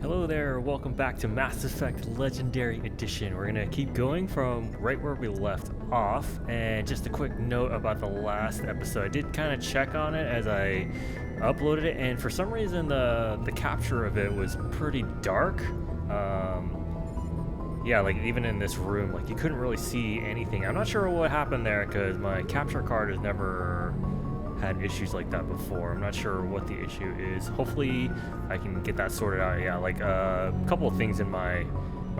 Hello there, welcome back to Mass Effect Legendary Edition. We're gonna keep going from right where we left off, and just a quick note about the last episode. I did kind of check on it as I uploaded it, and for some reason the capture of it was pretty dark. Yeah, like even in this room, like you couldn't really see anything. I'm not sure what happened there because my capture card has never had issues like that before. I'm not sure what the issue is. Hopefully I can get that sorted out. Yeah, like a couple of things in my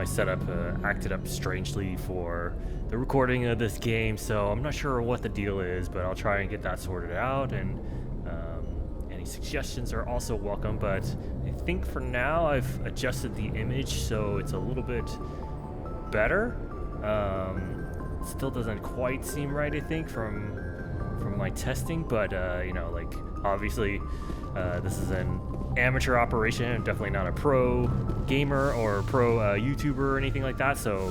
setup acted up strangely for the recording of this game, so I'm not sure what the deal is, but I'll try and get that sorted out, and any suggestions are also welcome. But I think for now I've adjusted the image so it's a little bit better. Still doesn't quite seem right, I think, from my testing, but you know, like obviously this is an amateur operation. I'm definitely not a pro gamer or pro YouTuber or anything like that, so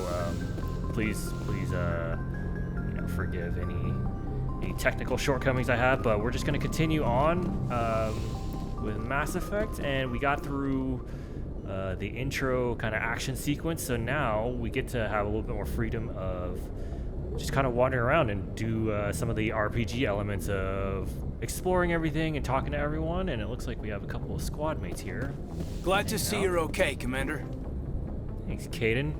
please you know, forgive any technical shortcomings I have. But we're just going to continue on with Mass Effect, and we got through the intro kind of action sequence, so now we get to have a little bit more freedom of just kind of wandering around and do some of the RPG elements of exploring everything and talking to everyone. And it looks like we have a couple of squad mates here. Glad to see you're okay, Commander. Thanks, Caden.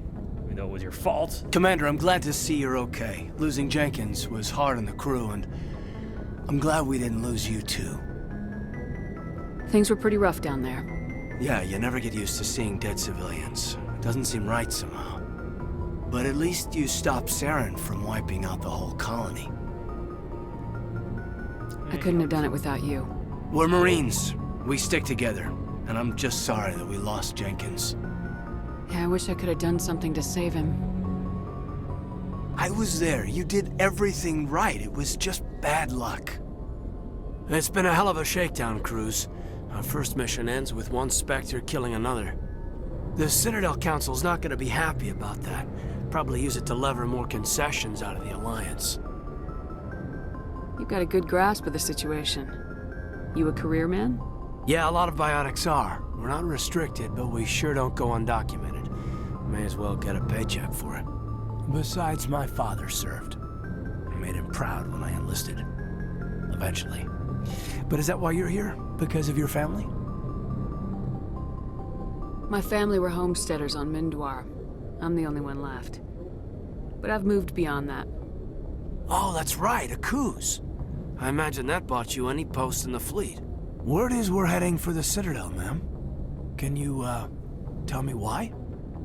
Even though it was your fault. Commander, I'm glad to see you're okay. Losing Jenkins was hard on the crew, and I'm glad we didn't lose you too. Things were pretty rough down there. Yeah, you never get used to seeing dead civilians. It doesn't seem right somehow. But at least you stopped Saren from wiping out the whole colony. I couldn't have done it without you. We're Marines. We stick together. And I'm just sorry that we lost Jenkins. Yeah, I wish I could have done something to save him. I was there. You did everything right. It was just bad luck. It's been a hell of a shakedown, Cruz. Our first mission ends with one Spectre killing another. The Citadel Council's not going to be happy about that. Probably use it to lever more concessions out of the Alliance. You've got a good grasp of the situation. You a career man? Yeah, a lot of biotics are. We're not restricted, but we sure don't go undocumented. May as well get a paycheck for it. Besides, my father served. I made him proud when I enlisted. Eventually. But is that why you're here? Because of your family? My family were homesteaders on Mindwar. I'm the only one left. But I've moved beyond that. Oh, that's right, a Coos. I imagine that bought you any post in the fleet. Word is we're heading for the Citadel, ma'am. Can you, tell me why?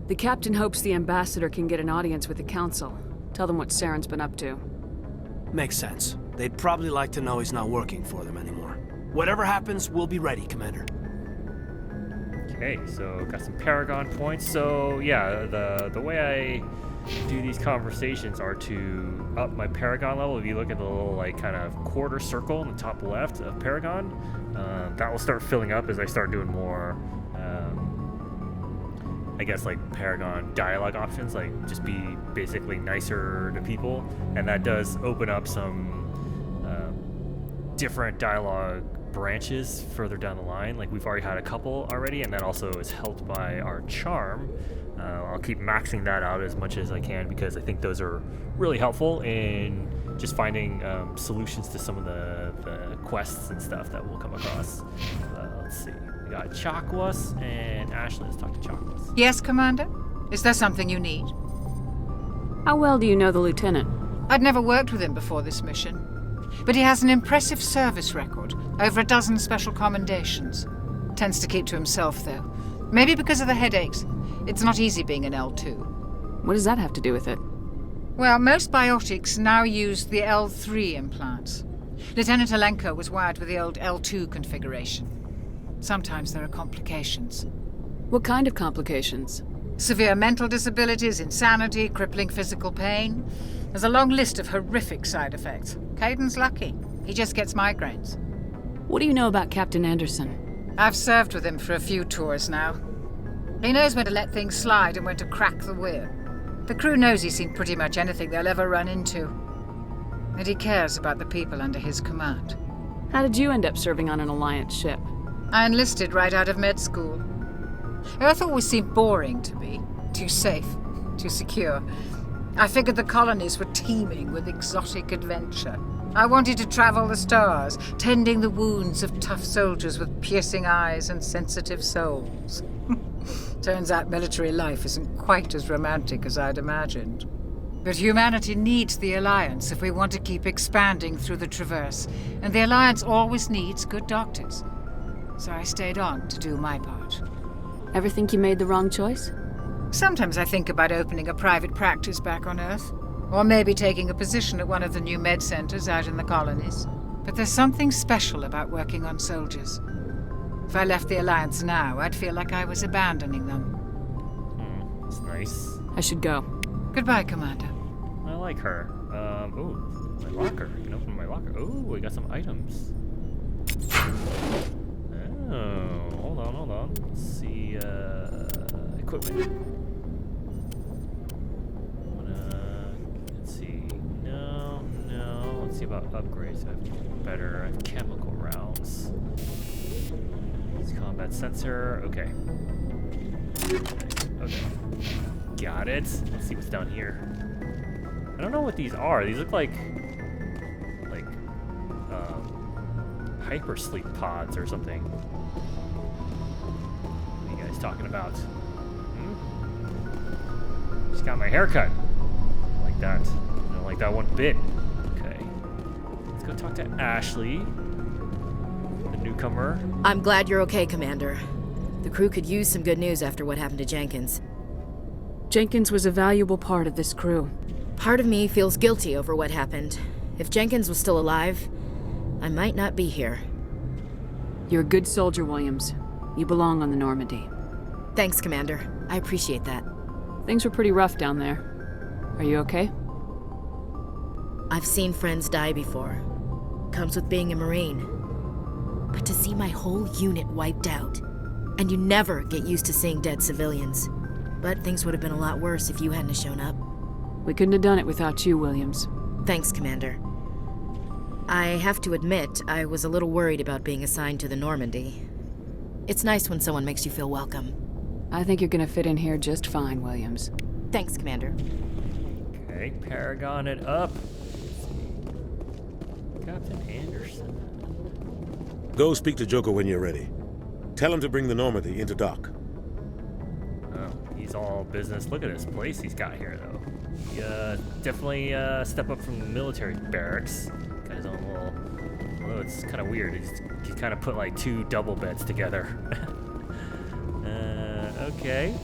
The captain hopes the ambassador can get an audience with the council. Tell them what Saren's been up to. Makes sense. They'd probably like to know he's not working for them anymore. Whatever happens, we'll be ready, Commander. Okay, so got some Paragon points. So yeah, the way I do these conversations are to up my Paragon level. If you look at the little like kind of quarter circle in the top left of Paragon, that will start filling up as I start doing more I guess like Paragon dialogue options, like just be basically nicer to people, and that does open up some different dialogue branches further down the line. Like we've already had a couple already, and that also is helped by our charm. I'll keep maxing that out as much as I can because I think those are really helpful in just finding solutions to some of the quests and stuff that we'll come across. Let's see, we got Chakwas and Ashley. Let's talk to Chakwas. Yes, Commander? Is there something you need? How well do you know the lieutenant? I'd never worked with him before this mission, but he has an impressive service record, over a dozen special commendations. Tends to keep to himself, though. Maybe because of the headaches. It's not easy being an L2. What does that have to do with it? Well, most biotics now use the L3 implants. Lieutenant Alenko was wired with the old L2 configuration. Sometimes there are complications. What kind of complications? Severe mental disabilities, insanity, crippling physical pain. There's a long list of horrific side effects. Caden's lucky. He just gets migraines. What do you know about Captain Anderson? I've served with him for a few tours now. He knows when to let things slide and when to crack the whip. The crew knows he's seen pretty much anything they'll ever run into. And he cares about the people under his command. How did you end up serving on an Alliance ship? I enlisted right out of med school. Earth always seemed boring to me. Too safe, too secure. I figured the colonies were teeming with exotic adventure. I wanted to travel the stars, tending the wounds of tough soldiers with piercing eyes and sensitive souls. Turns out military life isn't quite as romantic as I'd imagined. But humanity needs the Alliance if we want to keep expanding through the Traverse, and the Alliance always needs good doctors. So I stayed on to do my part. Ever think you made the wrong choice? Sometimes I think about opening a private practice back on Earth, or maybe taking a position at one of the new med centers out in the colonies. But there's something special about working on soldiers. If I left the Alliance now, I'd feel like I was abandoning them. That's nice. I should go. Goodbye, Commander. I like her. Ooh, my locker. You can open my locker. Ooh, we got some items. Oh, hold on. Let's see, equipment. Let's see. No. Let's see about upgrades. I have better. I have chemical rounds. It's combat sensor. Okay. Got it. Let's see what's down here. I don't know what these are. These look like hypersleep pods or something. What are you guys talking about? Just got my hair cut. I like that. I don't like that one bit. Okay. Let's go talk to Ashley, the newcomer. I'm glad you're okay, Commander. The crew could use some good news after what happened to Jenkins. Jenkins was a valuable part of this crew. Part of me feels guilty over what happened. If Jenkins was still alive, I might not be here. You're a good soldier, Williams. You belong on the Normandy. Thanks, Commander. I appreciate that. Things were pretty rough down there. Are you okay? I've seen friends die before. Comes with being a Marine. But to see my whole unit wiped out, and you never get used to seeing dead civilians. But things would have been a lot worse if you hadn't shown up. We couldn't have done it without you, Williams. Thanks, Commander. I have to admit, I was a little worried about being assigned to the Normandy. It's nice when someone makes you feel welcome. I think you're gonna fit in here just fine, Williams. Thanks, Commander. Okay, Paragon it up. Captain Anderson. Go speak to Joker when you're ready. Tell him to bring the Normandy into dock. Oh, he's all business. Look at this place he's got here, though. He, definitely step up from the military barracks. Got his own little... Although it's kind of weird. He's kind of put like two double beds together. Okay.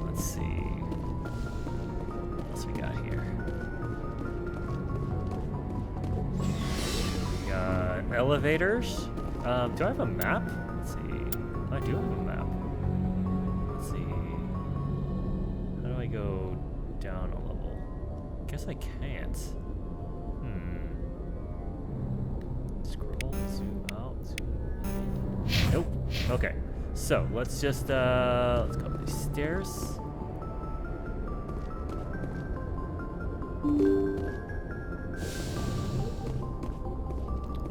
Let's see. What else we got here? We got elevators. Do I have a map? Let's see. I do have a map. Let's see. How do I go down a level? Guess I can't. Scroll, zoom out, zoom in. Nope. Okay. So let's just let's go up these stairs.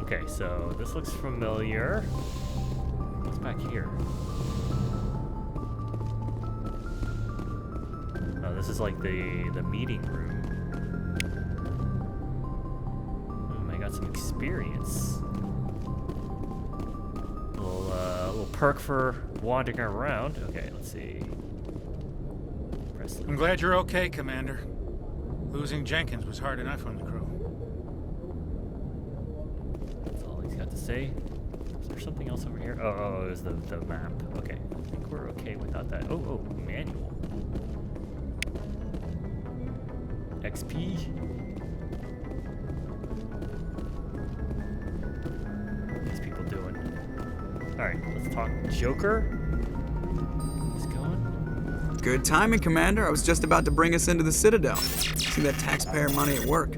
Okay, so this looks familiar. What's back here? Oh, this is like the meeting room. I got some experience. Little perk for wandering around. Okay, let's see. I'm glad you're okay, Commander. Losing Jenkins was hard enough on the crew. That's all he's got to say. Is there something else over here? Oh, there's the map. Okay, I think we're okay without that. Oh, manual. XP. What are these people doing? Alright, let's talk Joker. He's going. Good timing, Commander. I was just about to bring us into the Citadel. See that taxpayer money at work.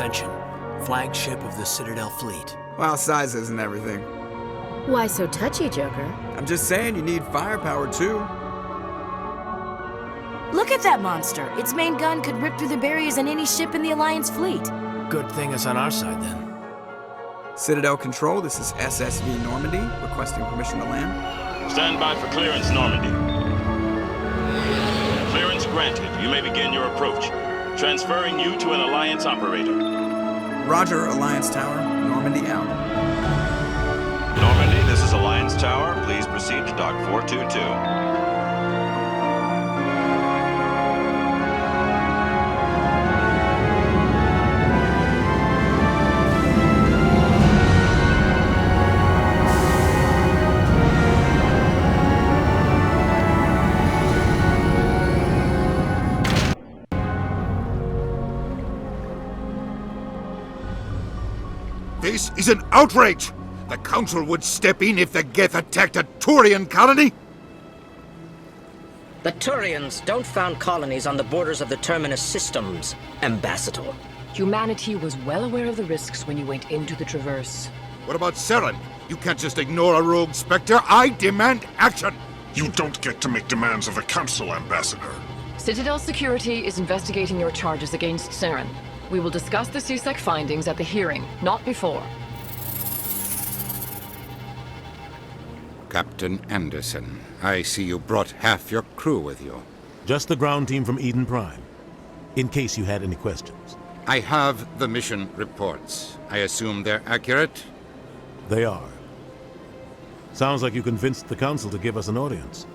Ascension, flagship of the Citadel fleet. Well, size isn't everything. Why so touchy, Joker? I'm just saying you need firepower too. Look at that monster. Its main gun could rip through the barriers in any ship in the Alliance fleet. Good thing it's on our side then. Citadel Control, this is SSV Normandy, requesting permission to land. Stand by for clearance, Normandy. Clearance granted. You may begin your approach. Transferring you to an Alliance operator. Roger, Alliance Tower, Normandy out. Normandy, this is Alliance Tower. Please proceed to Dock 422. This is an outrage! The Council would step in if the Geth attacked a Turian colony? The Turians don't found colonies on the borders of the Terminus systems, Ambassador. Humanity was well aware of the risks when you went into the Traverse. What about Saren? You can't just ignore a rogue Spectre. I demand action! You don't get to make demands of the Council, Ambassador. Citadel Security is investigating your charges against Saren. We will discuss the CSEC findings at the hearing, not before. Captain Anderson, I see you brought half your crew with you. Just the ground team from Eden Prime, in case you had any questions. I have the mission reports. I assume they're accurate? They are. Sounds like you convinced the Council to give us an audience.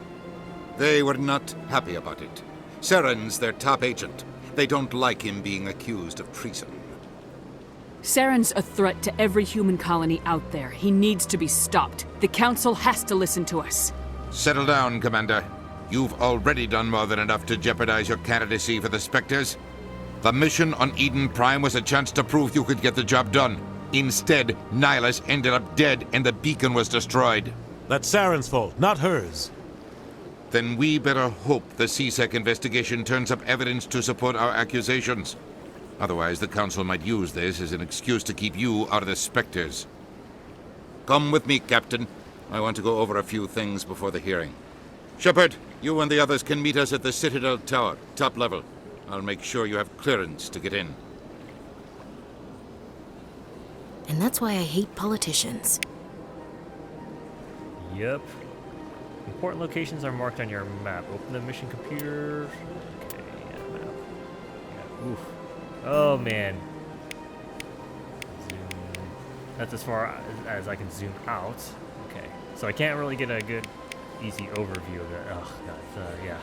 They were not happy about it. Saren's their top agent. They don't like him being accused of treason. Saren's a threat to every human colony out there. He needs to be stopped. The Council has to listen to us. Settle down, Commander. You've already done more than enough to jeopardize your candidacy for the Spectres. The mission on Eden Prime was a chance to prove you could get the job done. Instead, Nihilus ended up dead and the beacon was destroyed. That's Saren's fault, not hers. Then we better hope the CSEC investigation turns up evidence to support our accusations. Otherwise, the Council might use this as an excuse to keep you out of the Spectres. Come with me, Captain. I want to go over a few things before the hearing. Shepard, you and the others can meet us at the Citadel Tower, top level. I'll make sure you have clearance to get in. And that's why I hate politicians. Yep. Important locations are marked on your map. Open the mission computer. Okay, yeah, map. Yeah, oof. Oh, man. Zoom. That's as far as I can zoom out. Okay. So I can't really get a good, easy overview of it. Oh, God. Yeah.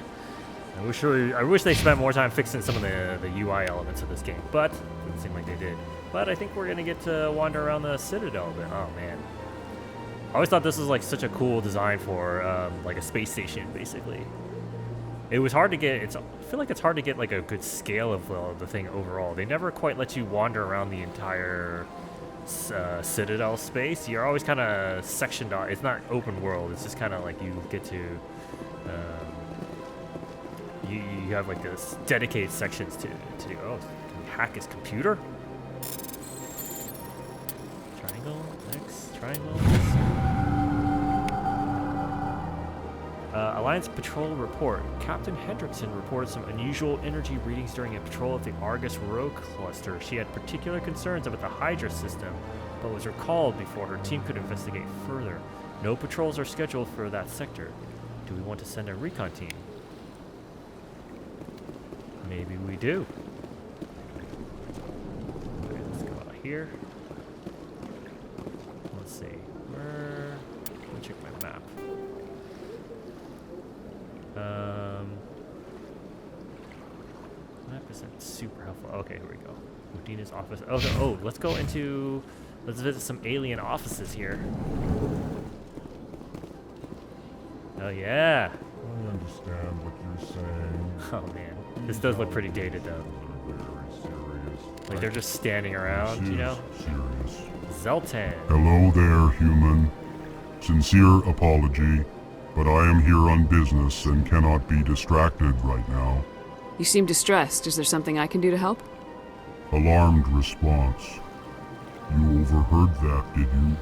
I wish they spent more time fixing some of the UI elements of this game, but it doesn't seem like they did. But I think we're going to get to wander around the Citadel a bit. Oh, man. I always thought this was like such a cool design for like a space station, basically. It was hard to get. I feel like it's hard to get like a good scale of the thing overall. They never quite let you wander around the entire Citadel space. You're always kind of sectioned off. It's not open world. It's just kind of like you get to. You have like this dedicated sections to do. Oh, can we hack his computer? Triangle, X, triangle. Alliance Patrol Report. Captain Hendrickson reported some unusual energy readings during a patrol of the Argus Rogue Cluster. She had particular concerns about the Hydra system, but was recalled before her team could investigate further. No patrols are scheduled for that sector. Do we want to send a recon team? Maybe we do. Okay, let's go out here. Let's see. Let me check my map. Map isn't super helpful. Okay, here we go. Udina's office. Oh, let's go into. Let's visit some alien offices here. Oh yeah. I understand what you're saying. Oh man, this does look pretty dated though. Very serious. Like they're just standing around, you know? Serious. Zeltan. Hello there, human. Sincere apology, but I am here on business and cannot be distracted right now. You seem distressed. Is there something I can do to help? Alarmed response. You overheard that, did you?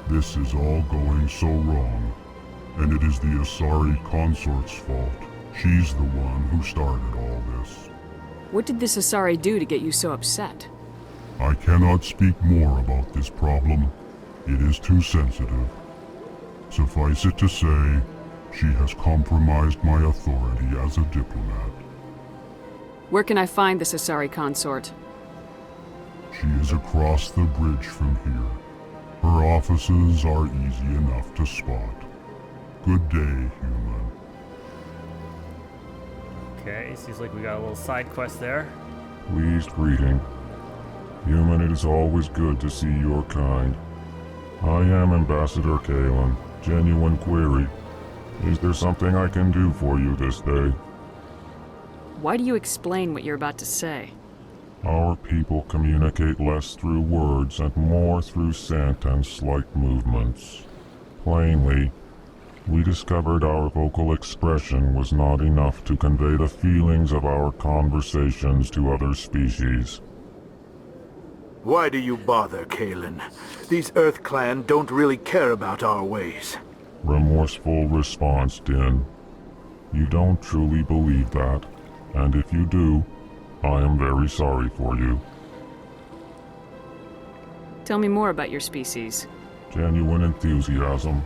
This is all going so wrong, and it is the Asari consort's fault. She's the one who started all this. What did this Asari do to get you so upset? I cannot speak more about this problem. It is too sensitive. Suffice it to say, she has compromised my authority as a diplomat. Where can I find this Asari consort? She is across the bridge from here. Her offices are easy enough to spot. Good day, human. Okay, seems like we got a little side quest there. Pleased greeting. Human, it is always good to see your kind. I am Ambassador Kalen. Genuine query. Is there something I can do for you this day? Why do you explain what you're about to say? Our people communicate less through words and more through scent and slight movements. Plainly, we discovered our vocal expression was not enough to convey the feelings of our conversations to other species. Why do you bother, Kalen? These Earth Clan don't really care about our ways. Remorseful response, Din. You don't truly believe that, and if you do, I am very sorry for you. Tell me more about your species. Genuine enthusiasm.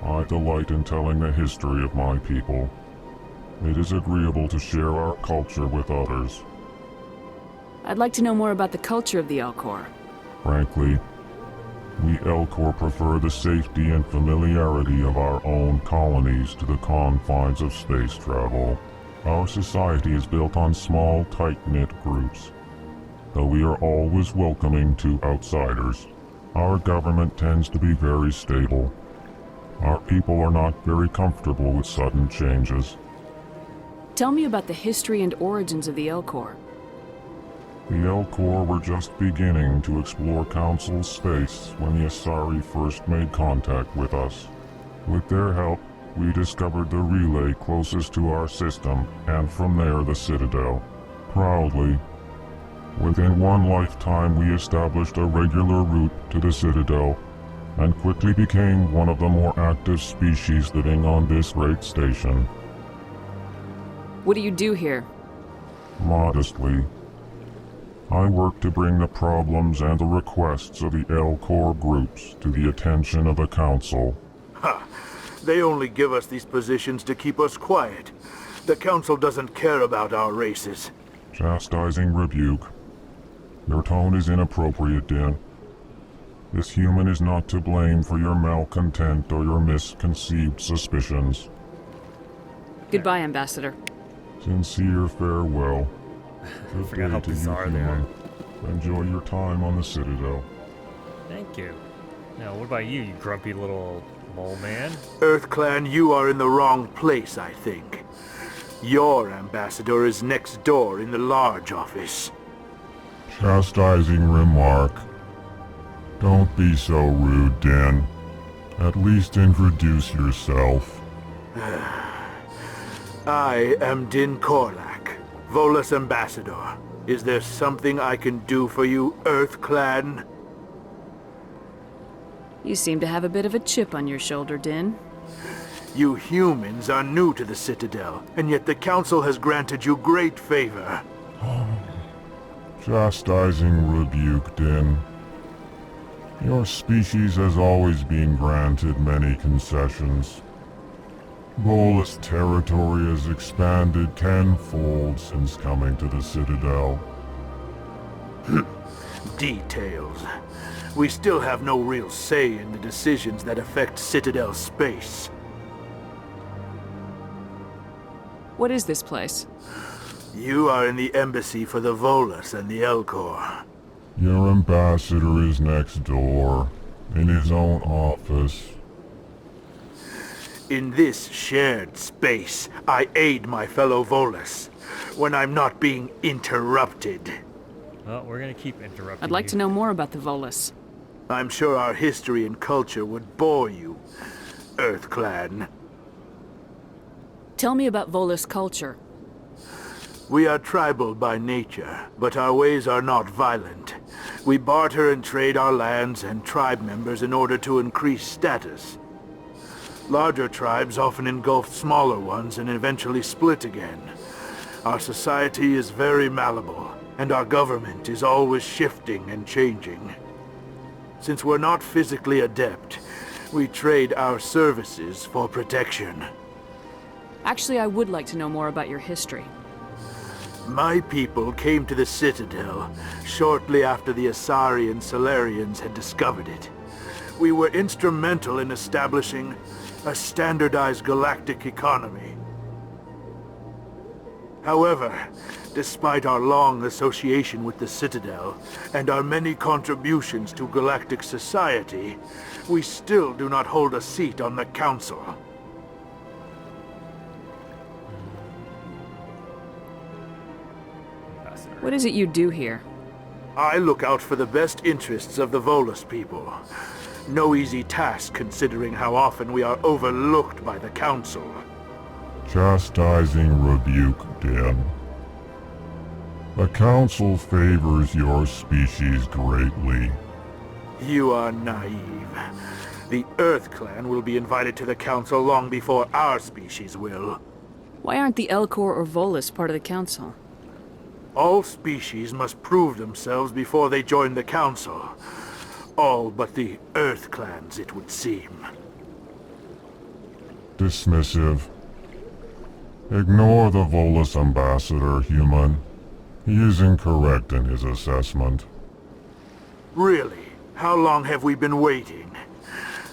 I delight in telling the history of my people. It is agreeable to share our culture with others. I'd like to know more about the culture of the Elcor. Frankly, we Elcor prefer the safety and familiarity of our own colonies to the confines of space travel. Our society is built on small, tight-knit groups. Though we are always welcoming to outsiders, our government tends to be very stable. Our people are not very comfortable with sudden changes. Tell me about the history and origins of the Elcor. The Elcor were just beginning to explore Council space when the Asari first made contact with us. With their help, we discovered the relay closest to our system, and from there the Citadel. Proudly, within one lifetime we established a regular route to the Citadel, and quickly became one of the more active species living on this great station. What do you do here? Modestly, I work to bring the problems and the requests of the Elcor groups to the attention of the Council. Ha! They only give us these positions to keep us quiet. The Council doesn't care about our races. Chastising rebuke. Your tone is inappropriate, Din. This human is not to blame for your malcontent or your misconceived suspicions. Goodbye, Ambassador. Sincere farewell. I forgot how bizarre they are. Enjoy your time on the Citadel. Thank you. Now, what about you, you grumpy little mole man? Earth Clan, you are in the wrong place, I think. Your ambassador is next door in the large office. Chastising remark. Don't be so rude, Din. At least introduce yourself. I am Din Korlak, Volus Ambassador. Is there something I can do for you, Earth Clan? You seem to have a bit of a chip on your shoulder, Din. You humans are new to the Citadel, and yet the Council has granted you great favor. Chastising rebuke, Din. Your species has always been granted many concessions. Volus territory has expanded tenfold since coming to the Citadel. Details. We still have no real say in the decisions that affect Citadel space. What is this place? You are in the embassy for the Volus and the Elcor. Your ambassador is next door, in his own office. In this shared space, I aid my fellow Volus, when I'm not being interrupted. Well, we're gonna keep interrupting I'd like to know more about the Volus. I'm sure our history and culture would bore you, Earth Clan. Tell me about Volus culture. We are tribal by nature, but our ways are not violent. We barter and trade our lands and tribe members in order to increase status. Larger tribes often engulf smaller ones and eventually split again. Our society is very malleable, and our government is always shifting and changing. Since we're not physically adept, we trade our services for protection. Actually, I would like to know more about your history. My people came to the Citadel shortly after the Asari and Salarians had discovered it. We were instrumental in establishing a standardized galactic economy. However, despite our long association with the Citadel and our many contributions to galactic society, we still do not hold a seat on the Council. What is it you do here? I look out for the best interests of the Volus people. No easy task considering how often we are overlooked by the Council. Chastising rebuke, Dan. The Council favors your species greatly. You are naive. The Earth Clan will be invited to the Council long before our species will. Why aren't the Elcor or Volus part of the Council? All species must prove themselves before they join the Council. All but the Earth Clans, it would seem. Dismissive. Ignore the Volus ambassador, human. He is incorrect in his assessment. Really? How long have we been waiting?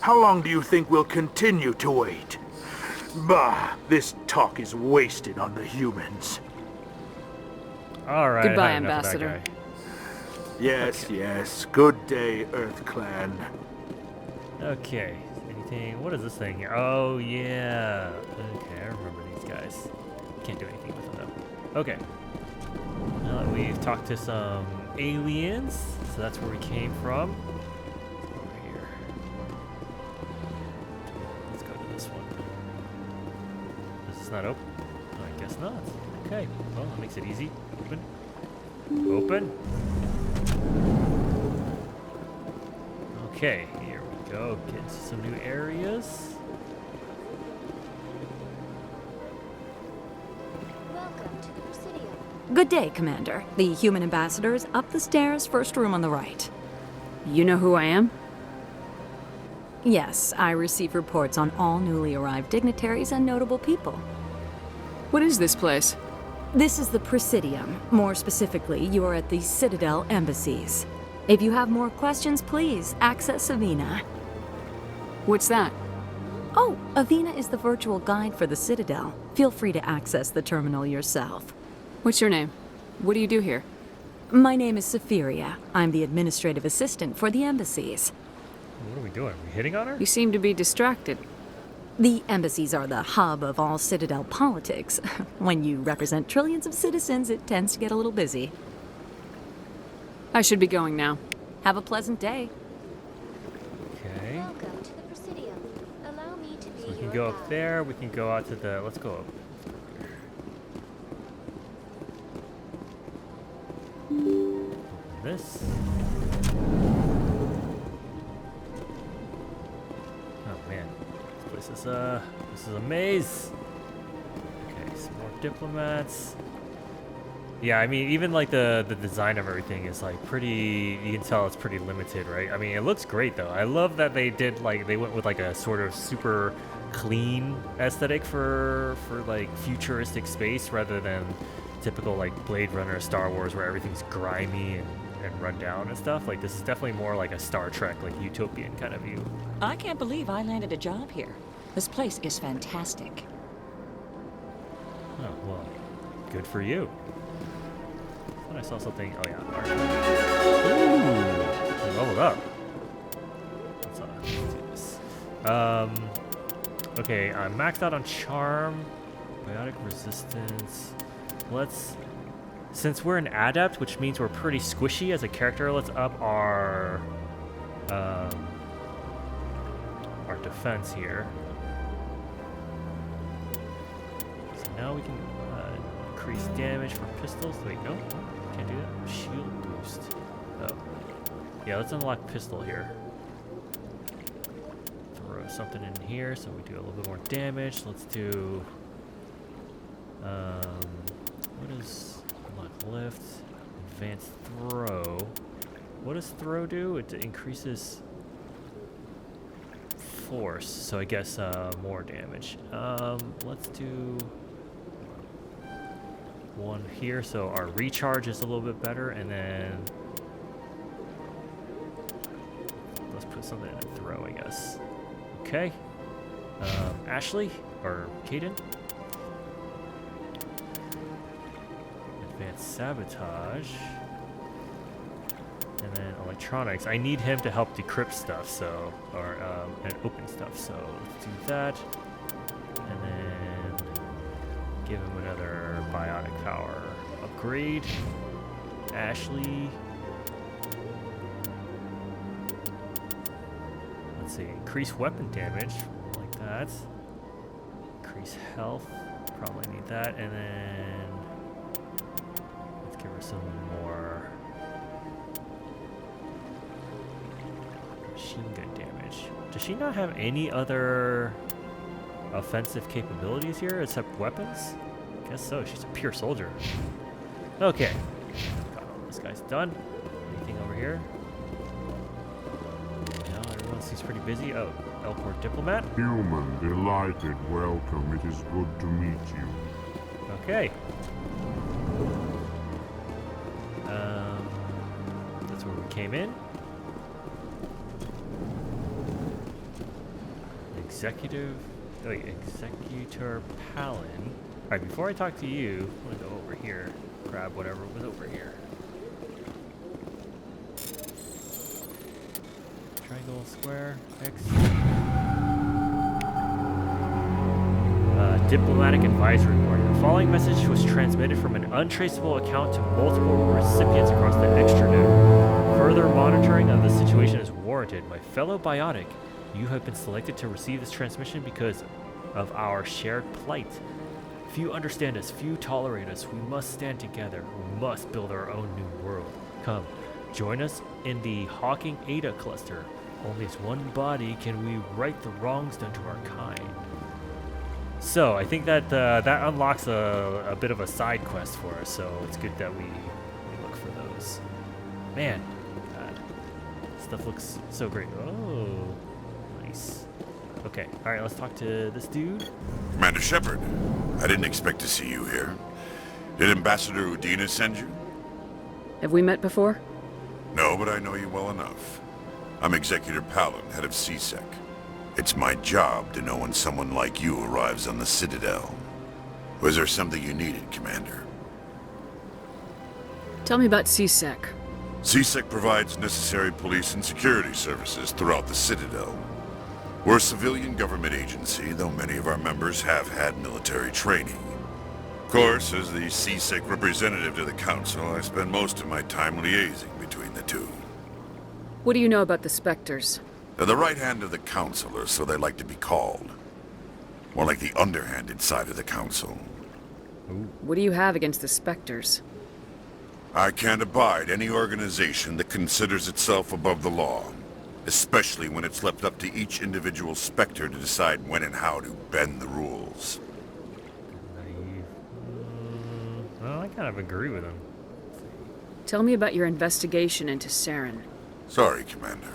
How long do you think we'll continue to wait? Bah, this talk is wasted on the humans. All right. Goodbye, Ambassador. Yes, okay. Yes. Good day, Earth Clan. Okay. Anything? What is this thing here? Oh, yeah. Okay, I remember these guys. Can't do anything with them, though. Okay. Now that we've talked to some aliens, so that's where we came from. Over here. Let's go to this one. This is not open? I guess not. Okay. Well, that makes it easy. Open. Open. Okay, here we go. Get into some new areas. Welcome to the Presidium. Good day, Commander. The human ambassador is up the stairs, first room on the right. You know who I am? Yes, I receive reports on all newly arrived dignitaries and notable people. What is this place? This is the Presidium. More specifically, you are at the Citadel embassies. If you have more questions, please access Avina. What's that? Oh, Avina is the virtual guide for the Citadel. Feel free to access the terminal yourself. What's your name? What do you do here? My name is Safiria. I'm the administrative assistant for the embassies. What are we doing? Are we hitting on her? You seem to be distracted. The embassies are the hub of all Citadel politics. When you represent trillions of citizens, it tends to get a little busy. I should be going now. Have a pleasant day. Okay. Welcome to the Presidium. Allow me to be So we can your go guide. up there. We can go out to the. Let's go up. This. Oh man, this is a maze. Okay, some more diplomats. Yeah, I mean, even like the design of everything is like pretty. You can tell it's pretty limited, right? I mean, it looks great though. I love that they did like they went with like a sort of super clean aesthetic for like futuristic space rather than typical like Blade Runner, Star Wars, where everything's grimy and run down and stuff. Like this is definitely more like a Star Trek, like utopian kind of view. I can't believe I landed a job here. This place is fantastic. Oh well, good for you. I thought I saw something. Oh yeah. Ooh, we leveled up. Let's do this. Okay, I'm maxed out on charm, biotic resistance. Since we're an adept, which means we're pretty squishy as a character, let's up our defense here. So now we can increased damage for pistols. Wait, no, can't do that. Shield boost. Oh, yeah. Let's unlock pistol here. Throw something in here so we do a little bit more damage. Let's do. What is unlock lift? Advanced throw. What does throw do? It increases force, so I guess more damage. Let's do one here, so our recharge is a little bit better, and then let's put something in throw, I guess. Okay. Ashley or Caden. Advanced sabotage. And then electronics. I need him to help decrypt stuff, so and open stuff. So let's do that, and then give him another bionic power upgrade. Ashley. Let's see. Increase weapon damage, like that. Increase health. Probably need that, and then let's give her some more. Machine gun damage. Does she not have any other offensive capabilities here except weapons? I guess so. She's a pure soldier. Okay. Got all this guy's done. Anything over here? No, everyone seems pretty busy. Oh, Elport diplomat. Human, delighted, welcome. It is good to meet you. Okay. That's where we came in. Executor Palin. Alright, before I talk to you, I'm gonna go over here, grab whatever was over here. Triangle, square, X. Diplomatic advisory board. The following message was transmitted from an untraceable account to multiple recipients across the extranet. Further monitoring of the situation is warranted. My fellow Biotic, you have been selected to receive this transmission because of our shared plight. Few understand us, few tolerate us. We must stand together. We must build our own new world. Come, join us in the Hawking Ada cluster. Only as one body can we right the wrongs done to our kind. So I think that that unlocks a bit of a side quest for us. So it's good that we look for those. Man, stuff looks so great. Oh. Okay, alright, let's talk to this dude. Commander Shepard, I didn't expect to see you here. Did Ambassador Udina send you? Have we met before? No, but I know you well enough. I'm Executor Palin, head of CSEC. It's my job to know when someone like you arrives on the Citadel. Was there something you needed, Commander? Tell me about CSEC. CSEC provides necessary police and security services throughout the Citadel. We're a civilian government agency, though many of our members have had military training. Of course, as the CSEC representative to the Council, I spend most of my time liaising between the two. What do you know about the Spectres? They're the right hand of the Council, or so they like to be called. More like the underhanded side of the Council. What do you have against the Spectres? I can't abide any organization that considers itself above the law. Especially when it's left up to each individual Spectre to decide when and how to bend the rules. Well, I kind of agree with him. Tell me about your investigation into Saren. Sorry, Commander.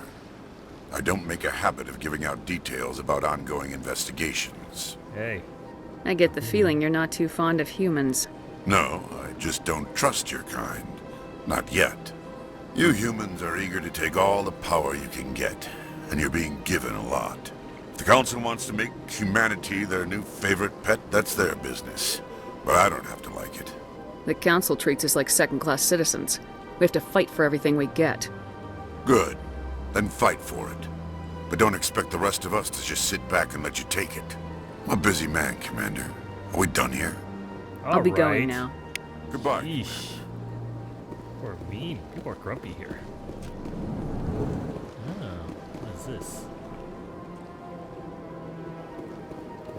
I don't make a habit of giving out details about ongoing investigations. Hey. I get the feeling you're not too fond of humans. No, I just don't trust your kind. Not yet. You humans are eager to take all the power you can get, and you're being given a lot. If the Council wants to make humanity their new favorite pet, that's their business. But I don't have to like it. The Council treats us like second-class citizens. We have to fight for everything we get. Good. Then fight for it. But don't expect the rest of us to just sit back and let you take it. I'm a busy man, Commander. Are we done here? I'll be going now. Goodbye. Yeesh. People are mean. People are grumpy here. Oh, what is this?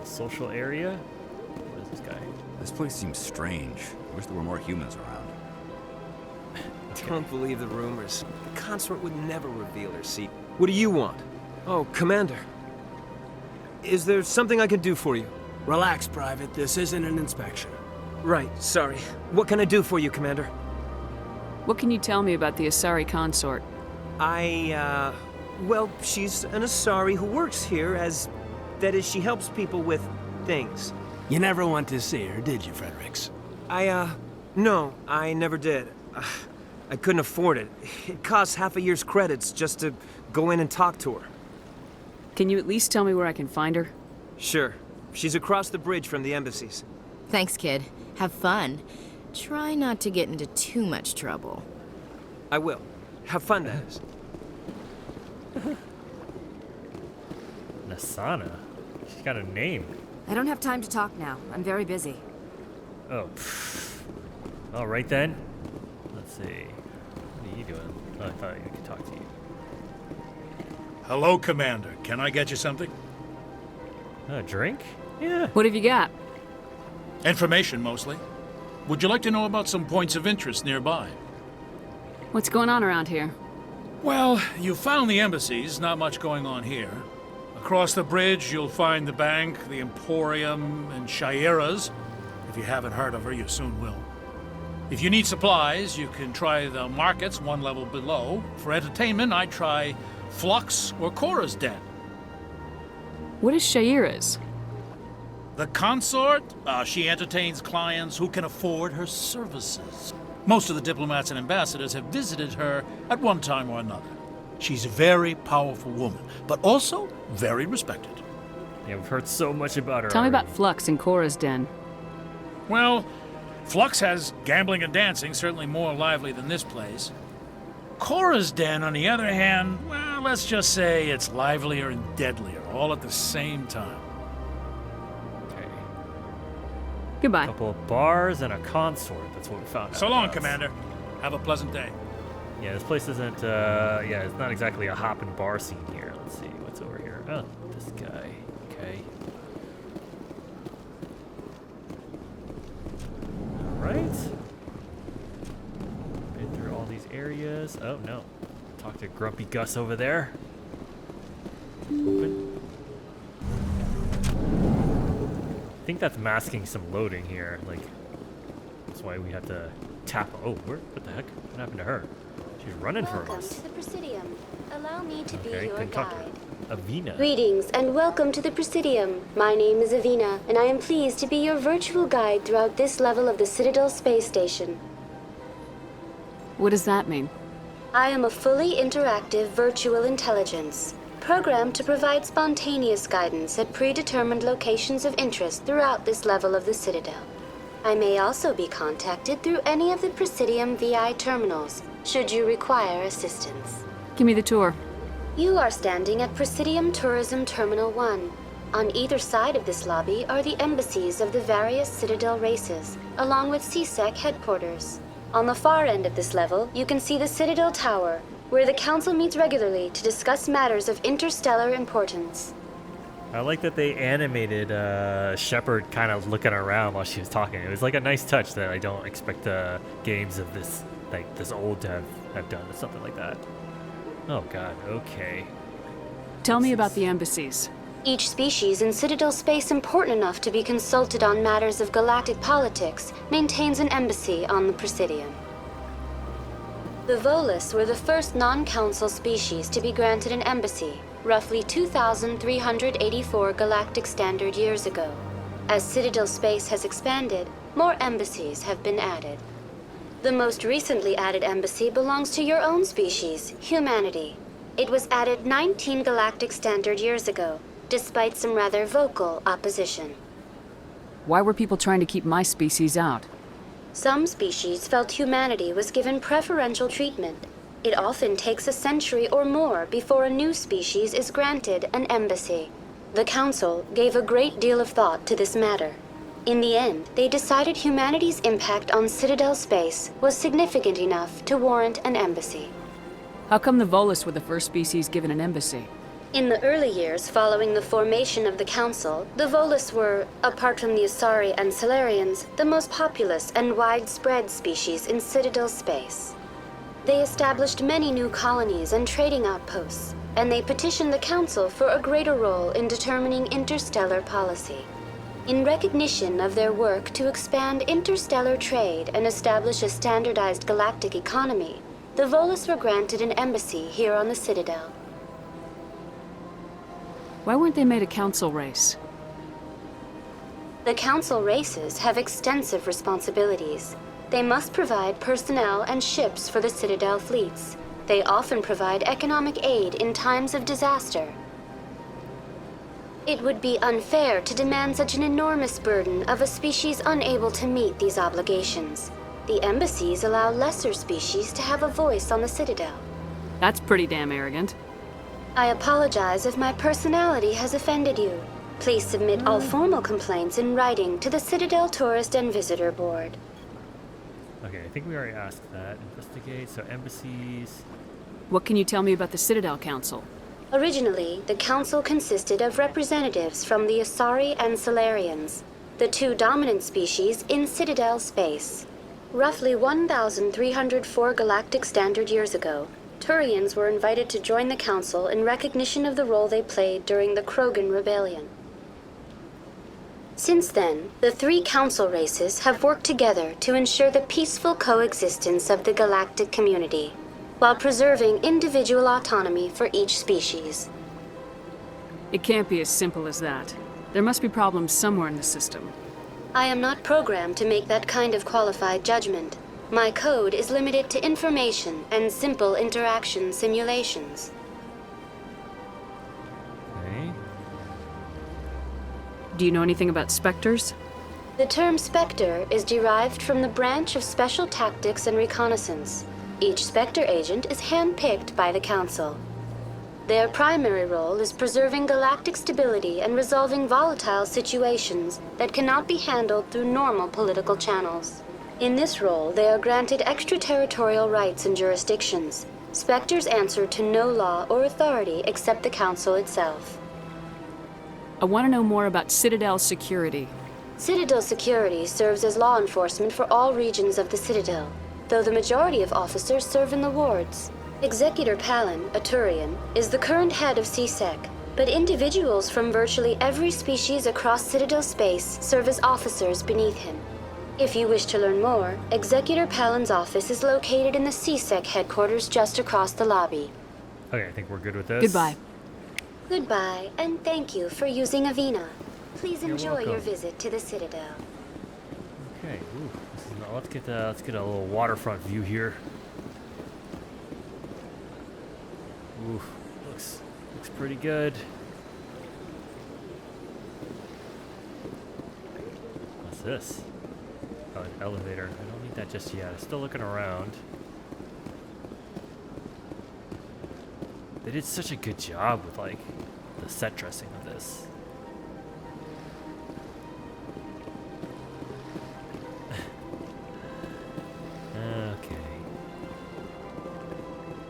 A social area? What is this guy? This place seems strange. I wish there were more humans around. Don't believe the rumors. The consort would never reveal her seat. What do you want? Oh, Commander. Is there something I can do for you? Relax, Private. This isn't an inspection. Right, sorry. What can I do for you, Commander? What can you tell me about the Asari consort? Well, she's an Asari who works here as... That is, she helps people with things. You never went to see her, did you, Fredericks? No, I never did. I couldn't afford it. It costs half a year's credits just to go in and talk to her. Can you at least tell me where I can find her? Sure. She's across the bridge from the embassies. Thanks, kid. Have fun. Try not to get into too much trouble. I will. Have fun, that is. Nasana? She's got a name. I don't have time to talk now. I'm very busy. Oh, all right then. Let's see. What are you doing? Oh, I thought I could talk to you. Hello, Commander. Can I get you something? A drink? Yeah. What have you got? Information, mostly. Would you like to know about some points of interest nearby? What's going on around here? Well, you found the embassies. Not much going on here. Across the bridge, you'll find the bank, the Emporium, and Shaira's. If you haven't heard of her, you soon will. If you need supplies, you can try the markets one level below. For entertainment, I'd try Flux or Cora's Den. What is Shaira's? The consort? She entertains clients who can afford her services. Most of the diplomats and ambassadors have visited her at one time or another. She's a very powerful woman, but also very respected. Yeah, we've heard so much about her. Tell me already. about Flux and Cora's Den. Well, Flux has gambling and dancing, certainly more lively than this place. Cora's Den, on the other hand, well, let's just say it's livelier and deadlier, all at the same time. Okay. Goodbye. A couple of bars and a consort. That's what we found out. So long, about. Commander. Have a pleasant day. Yeah, this place isn't, yeah, it's not exactly a hop and bar scene here. Let's see, what's over here? Oh, this guy. Okay. Alright. Been through all these areas. Oh, no. Talk to Grumpy Gus over there. Open. I think that's masking some loading here. Like, that's why we have to tap. Oh, what the heck? What happened to her? She's running for Welcome us. to the Presidium. Allow me to be Okay, your couldn't talk to guide. her. Avina. Greetings and welcome to the Presidium. My name is Avina, and I am pleased to be your virtual guide throughout this level of the Citadel space station. What does that mean? I am a fully interactive virtual intelligence, programmed to provide spontaneous guidance at predetermined locations of interest throughout this level of the Citadel. I may also be contacted through any of the Presidium VI terminals, should you require assistance. Give me the tour. You are standing at Presidium Tourism Terminal 1. On either side of this lobby are the embassies of the various Citadel races, along with CSEC headquarters. On the far end of this level, you can see the Citadel Tower, where the Council meets regularly to discuss matters of interstellar importance. I like that they animated Shepard kind of looking around while she was talking. It was like a nice touch that I don't expect games of this, like this old to have done or something like that. Oh god, okay. Tell me about the embassies. Each species in Citadel space important enough to be consulted on matters of galactic politics maintains an embassy on the Presidium. The Volus were the first non-council species to be granted an embassy, roughly 2,384 galactic standard years ago. As Citadel space has expanded, more embassies have been added. The most recently added embassy belongs to your own species, humanity. It was added 19 galactic standard years ago, despite some rather vocal opposition. Why were people trying to keep my species out? Some species felt humanity was given preferential treatment. It often takes a century or more before a new species is granted an embassy. The Council gave a great deal of thought to this matter. In the end, they decided humanity's impact on Citadel space was significant enough to warrant an embassy. How come the Volus were the first species given an embassy? In the early years following the formation of the Council, the Volus were, apart from the Asari and Salarians, the most populous and widespread species in Citadel space. They established many new colonies and trading outposts, and they petitioned the Council for a greater role in determining interstellar policy. In recognition of their work to expand interstellar trade and establish a standardized galactic economy, the Volus were granted an embassy here on the Citadel. Why weren't they made a council race? The Council races have extensive responsibilities. They must provide personnel and ships for the Citadel fleets. They often provide economic aid in times of disaster. It would be unfair to demand such an enormous burden of a species unable to meet these obligations. The embassies allow lesser species to have a voice on the Citadel. That's pretty damn arrogant. I apologize if my personality has offended you. Please submit all formal complaints in writing to the Citadel Tourist and Visitor Board. Okay, I think we already asked that. Investigate, so embassies. What can you tell me about the Citadel Council? Originally, the Council consisted of representatives from the Asari and Salarians, the two dominant species in Citadel space. Roughly 1,304 galactic standard years ago, Turians were invited to join the Council in recognition of the role they played during the Krogan Rebellion. Since then, the three Council races have worked together to ensure the peaceful coexistence of the galactic community, while preserving individual autonomy for each species. It can't be as simple as that. There must be problems somewhere in the system. I am not programmed to make that kind of qualified judgment. My code is limited to information and simple interaction simulations. Okay. Do you know anything about Spectres? The term Spectre is derived from the branch of Special Tactics and Reconnaissance. Each Spectre agent is hand-picked by the Council. Their primary role is preserving galactic stability and resolving volatile situations that cannot be handled through normal political channels. In this role, they are granted extraterritorial rights and jurisdictions. Spectres answer to no law or authority except the Council itself. I want to know more about Citadel Security. Citadel Security serves as law enforcement for all regions of the Citadel, though the majority of officers serve in the wards. Executor Palin, a Turian, is the current head of CSEC, but individuals from virtually every species across Citadel space serve as officers beneath him. If you wish to learn more, Executor Palin's office is located in the CSEC headquarters just across the lobby. Okay, I think we're good with this. Goodbye. Goodbye, and thank you for using Avina. Please You're enjoy your welcome. visit to the Citadel. Okay, ooh, let's get a little waterfront view here. Ooh, looks pretty good. What's this? Oh, an elevator. I don't need that just yet. I'm still looking around. They did such a good job with like the set dressing of this. Okay.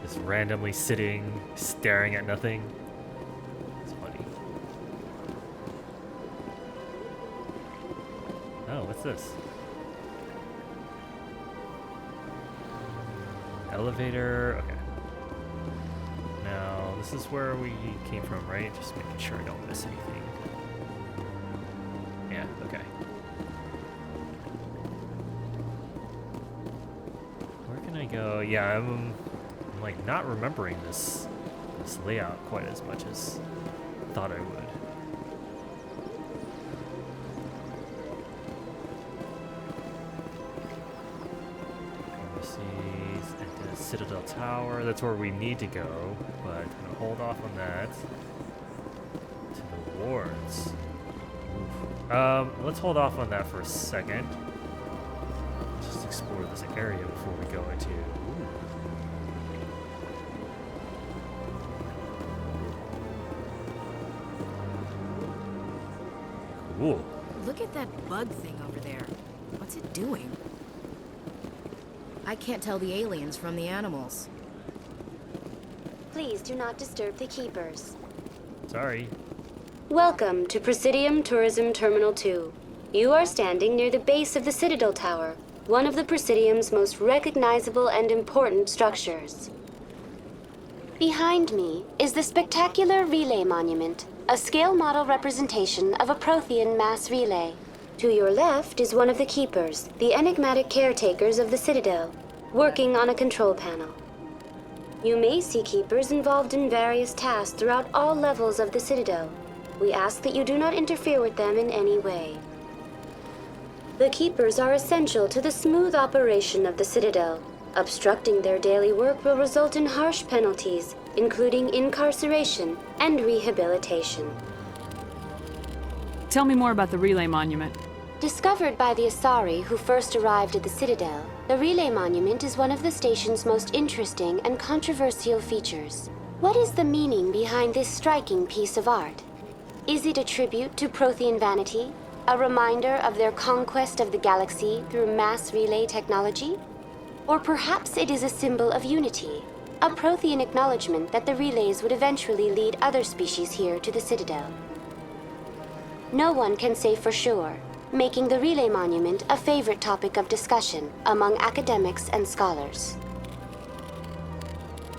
Just randomly sitting, staring at nothing. It's funny. Oh, what's this? Elevator. Okay. Now, this is where we came from, right? Just making sure I don't miss anything. Yeah, okay. Where can I go? Yeah, I'm like not remembering this layout quite as much as I thought I would. Citadel Tower, that's where we need to go, but I'm gonna hold off on that. To the wards. Let's hold off on that for a second. Just explore this area before we go into. Cool. Look at that bug thing over there. What's it doing? I can't tell the aliens from the animals. Please do not disturb the keepers. Sorry. Welcome to Presidium Tourism Terminal 2. You are standing near the base of the Citadel Tower, one of the Presidium's most recognizable and important structures. Behind me is the spectacular Relay Monument, a scale model representation of a Prothean mass relay. To your left is one of the Keepers, the enigmatic caretakers of the Citadel, working on a control panel. You may see Keepers involved in various tasks throughout all levels of the Citadel. We ask that you do not interfere with them in any way. The Keepers are essential to the smooth operation of the Citadel. Obstructing their daily work will result in harsh penalties, including incarceration and rehabilitation. Tell me more about the Relay Monument. Discovered by the Asari who first arrived at the Citadel, the Relay Monument is one of the station's most interesting and controversial features. What is the meaning behind this striking piece of art? Is it a tribute to Prothean vanity? A reminder of their conquest of the galaxy through mass relay technology? Or perhaps it is a symbol of unity, a Prothean acknowledgement that the relays would eventually lead other species here to the Citadel. No one can say for sure, making the Relay Monument a favorite topic of discussion among academics and scholars.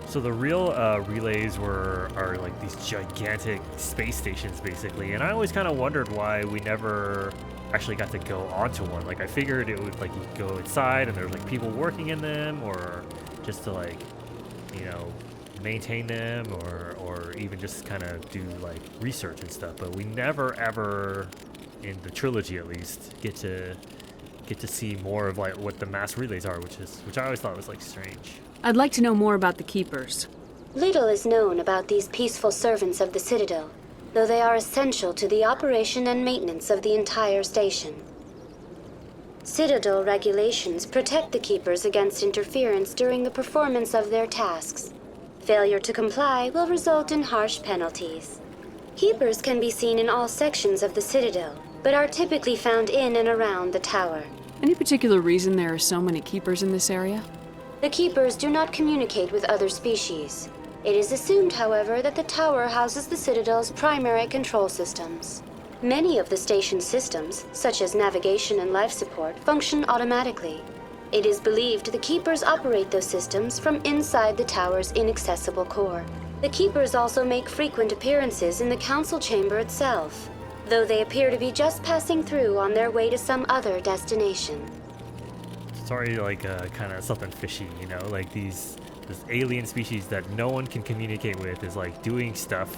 So the real relays are like these gigantic space stations, basically, and I always kind of wondered why we never actually got to go onto one. Like, I figured it would, like, you go inside and there's like people working in them, or just to, like, you know, maintain them, or even just kind of do like research and stuff. But we never ever, in the trilogy at least, get to see more of like what the mass relays are, which I always thought was like strange. I'd like to know more about the Keepers. Little is known about these peaceful servants of the Citadel, though they are essential to the operation and maintenance of the entire station. Citadel regulations protect the Keepers against interference during the performance of their tasks. Failure to comply will result in harsh penalties. Keepers can be seen in all sections of the Citadel, but are typically found in and around the tower. Any particular reason there are so many Keepers in this area? The Keepers do not communicate with other species. It is assumed, however, that the tower houses the Citadel's primary control systems. Many of the station's systems, such as navigation and life support, function automatically. It is believed the Keepers operate those systems from inside the tower's inaccessible core. The Keepers also make frequent appearances in the council chamber itself, though they appear to be just passing through on their way to some other destination. Sorry, like kind of something fishy, you know, like this alien species that no one can communicate with is like doing stuff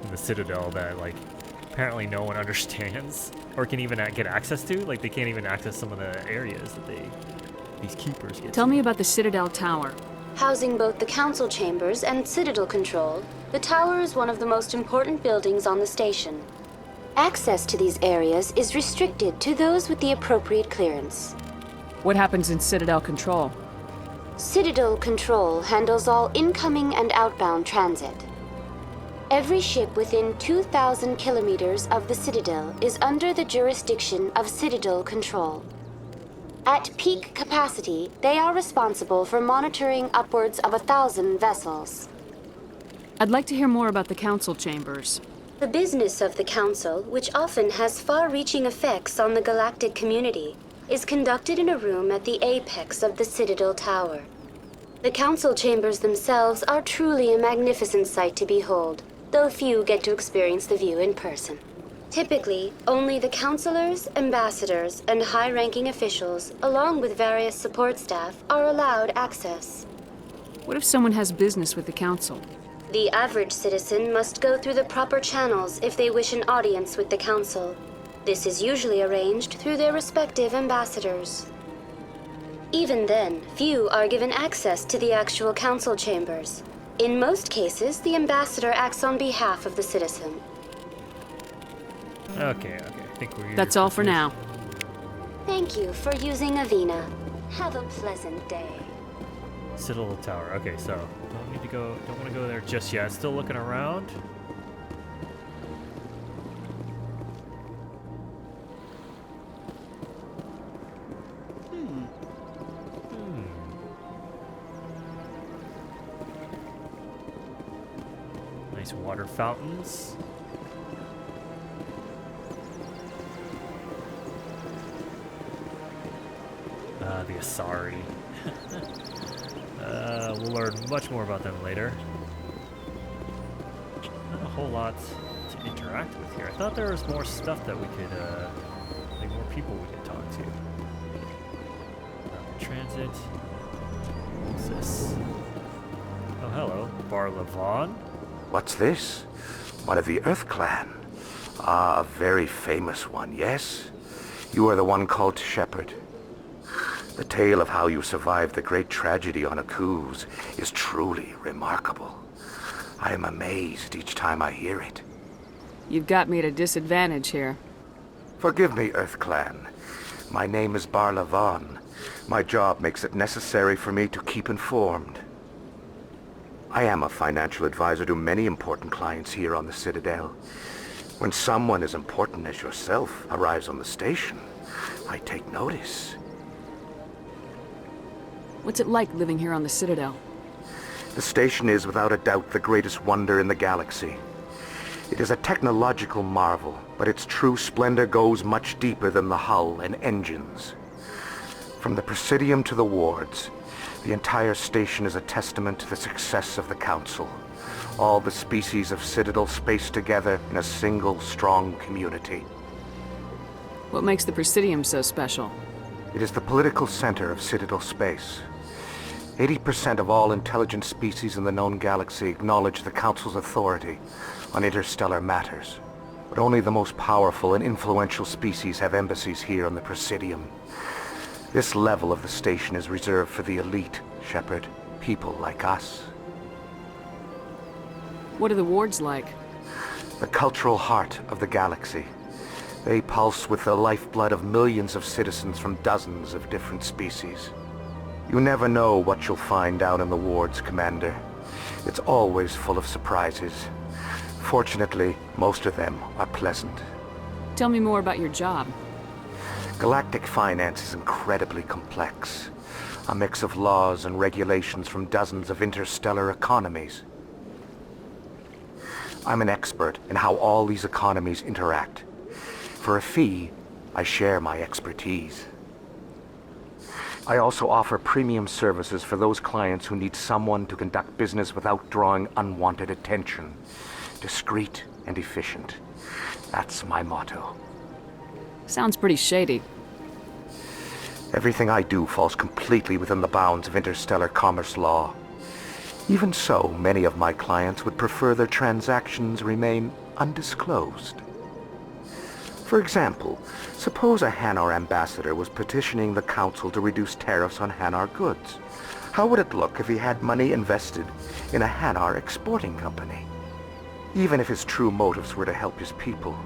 in the Citadel that like apparently no one understands or can even get access to. Like, they can't even access some of the areas that these Keepers get. Tell me about the Citadel Tower. Housing both the council chambers and Citadel control, the tower is one of the most important buildings on the station. Access to these areas is restricted to those with the appropriate clearance. What happens in Citadel Control? Citadel Control handles all incoming and outbound transit. Every ship within 2,000 kilometers of the Citadel is under the jurisdiction of Citadel Control. At peak capacity, they are responsible for monitoring upwards of 1,000 vessels. I'd like to hear more about the council chambers. The business of the Council, which often has far-reaching effects on the galactic community, is conducted in a room at the apex of the Citadel Tower. The Council chambers themselves are truly a magnificent sight to behold, though few get to experience the view in person. Typically, only the councilors, ambassadors, and high-ranking officials, along with various support staff, are allowed access. What if someone has business with the council? The average citizen must go through the proper channels if they wish an audience with the council. This is usually arranged through their respective ambassadors. Even then, few are given access to the actual council chambers. In most cases, the ambassador acts on behalf of the citizen. Okay, I think we're... That's all for now. Thank you for using Avina. Have a pleasant day. Citadel Tower. Okay, so don't want to go there just yet. Still looking around. Nice water fountains. The Asari. We'll learn much more about them later. Not a whole lot to interact with here. I thought there was more stuff that we could, like more people we could talk to. Transit. What's this? Oh, hello. Bar Levon. What's this? One of the Earth Clan. Ah, a very famous one, yes? You are the one called Shepard. The tale of how you survived the great tragedy on Akuz is truly remarkable. I am amazed each time I hear it. You've got me at a disadvantage here. Forgive me, Earth Clan. My name is Bar Levon. My job makes it necessary for me to keep informed. I am a financial advisor to many important clients here on the Citadel. When someone as important as yourself arrives on the station, I take notice. What's it like living here on the Citadel? The station is without a doubt the greatest wonder in the galaxy. It is a technological marvel, but its true splendor goes much deeper than the hull and engines. From the Presidium to the wards, the entire station is a testament to the success of the Council. All the species of Citadel space together in a single, strong community. What makes the Presidium so special? It is the political center of Citadel space. 80% of all intelligent species in the known galaxy acknowledge the Council's authority on interstellar matters. But only the most powerful and influential species have embassies here on the Presidium. This level of the station is reserved for the elite, Shepard. People like us. What are the wards like? The cultural heart of the galaxy. They pulse with the lifeblood of millions of citizens from dozens of different species. You never know what you'll find down in the wards, Commander. It's always full of surprises. Fortunately, most of them are pleasant. Tell me more about your job. Galactic finance is incredibly complex. A mix of laws and regulations from dozens of interstellar economies. I'm an expert in how all these economies interact. For a fee, I share my expertise. I also offer premium services for those clients who need someone to conduct business without drawing unwanted attention. Discreet and efficient. That's my motto. Sounds pretty shady. Everything I do falls completely within the bounds of interstellar commerce law. Even so, many of my clients would prefer their transactions remain undisclosed. For example, suppose a Hanar ambassador was petitioning the Council to reduce tariffs on Hanar goods. How would it look if he had money invested in a Hanar exporting company? Even if his true motives were to help his people,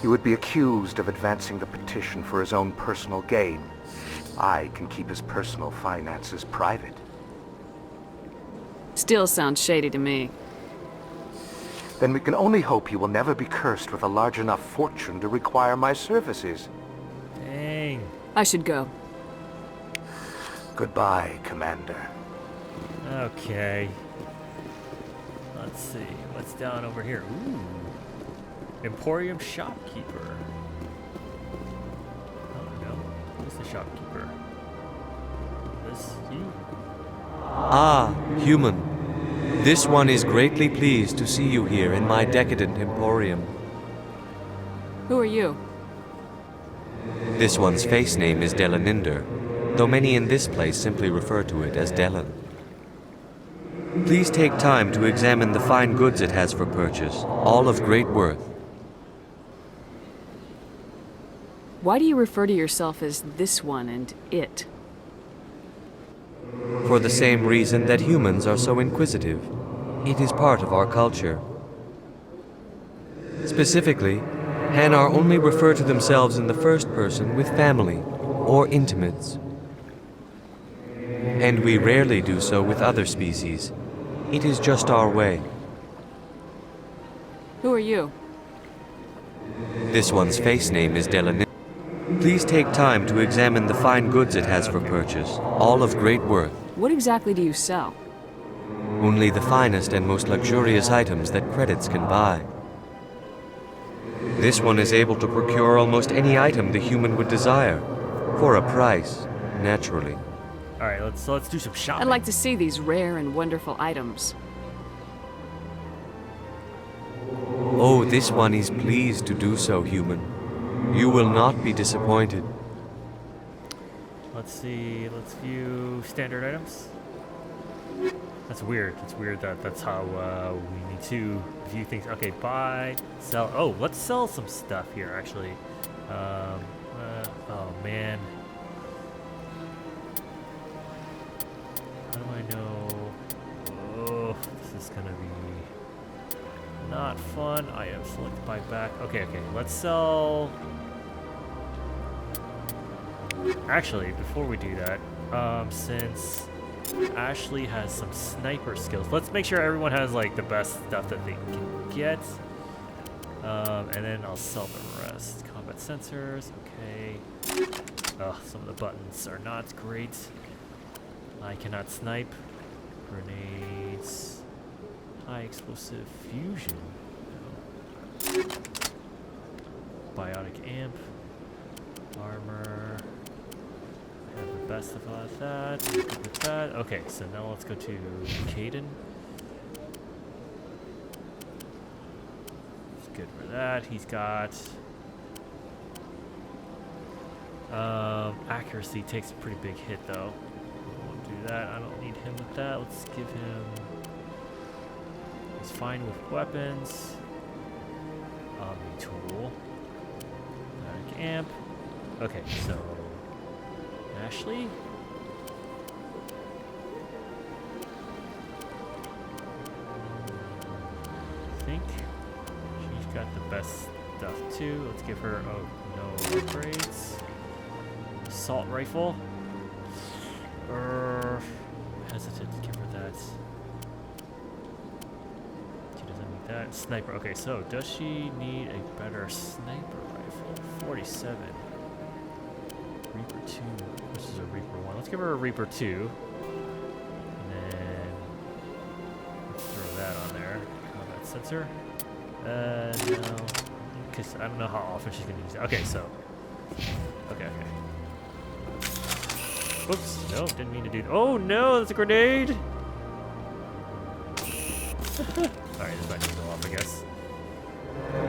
he would be accused of advancing the petition for his own personal gain. I can keep his personal finances private. Still sounds shady to me. Then we can only hope he will never be cursed with a large enough fortune to require my services. Dang. I should go. Goodbye, Commander. Okay. Let's see. What's down over here? Ooh. Emporium shopkeeper. Oh no. Who's the shopkeeper? This you? Ah, human. This one is greatly pleased to see you here in my decadent emporium. Who are you? This one's face name is Delaninder, though many in this place simply refer to it as Delan. Please take time to examine the fine goods it has for purchase, all of great worth. Why do you refer to yourself as this one and it? For the same reason that humans are so inquisitive. It is part of our culture. Specifically, Hanar only refer to themselves in the first person with family or intimates. And we rarely do so with other species. It is just our way. Who are you? This one's face name is Delan. Please take time to examine the fine goods it has for purchase, all of great worth. What exactly do you sell? Only the finest and most luxurious items that credits can buy. This one is able to procure almost any item the human would desire, for a price. naturally. All right, let's do some shopping. I'd like to see these rare and wonderful items. Oh, this one is pleased to do so, human. You will not be disappointed. Let's see. Let's view standard items. That's weird. It's weird that that's how we need to view things. Okay, buy, sell. Oh, let's sell some stuff here, actually. Oh, man. How do I know? Oh, this is going to be not fun. I am select buy back. Okay. Let's sell. Actually, before we do that, since Ashley has some sniper skills, let's make sure everyone has like the best stuff that they can get. And then I'll sell the rest. Combat sensors, okay. Oh, some of the buttons are not great. I cannot snipe. Grenades. High explosive fusion. No. Biotic amp. Armor. I have the best of all of that. I'm good with that. Okay, so now let's go to Caden. He's good for that. He's got accuracy takes a pretty big hit though. I won't do that. I don't need him with that. Let's give him. He's fine with weapons. Omni tool. Biotic amp. Okay, so Ashley? I think she's got the best stuff too. Let's give her, oh, no upgrades. Assault rifle. Hesitant to give her that. She doesn't need that. Sniper. Okay, so does she need a better sniper rifle? 47. Reaper 2 versus a Reaper 1. Let's give her a Reaper 2. And then let's throw that on there. Combat sensor. No. Because I don't know how often she's going to use it. Okay, so. Okay. Oops. No, didn't mean to do that. Oh no, that's a grenade! Alright, this might need to go off, I guess.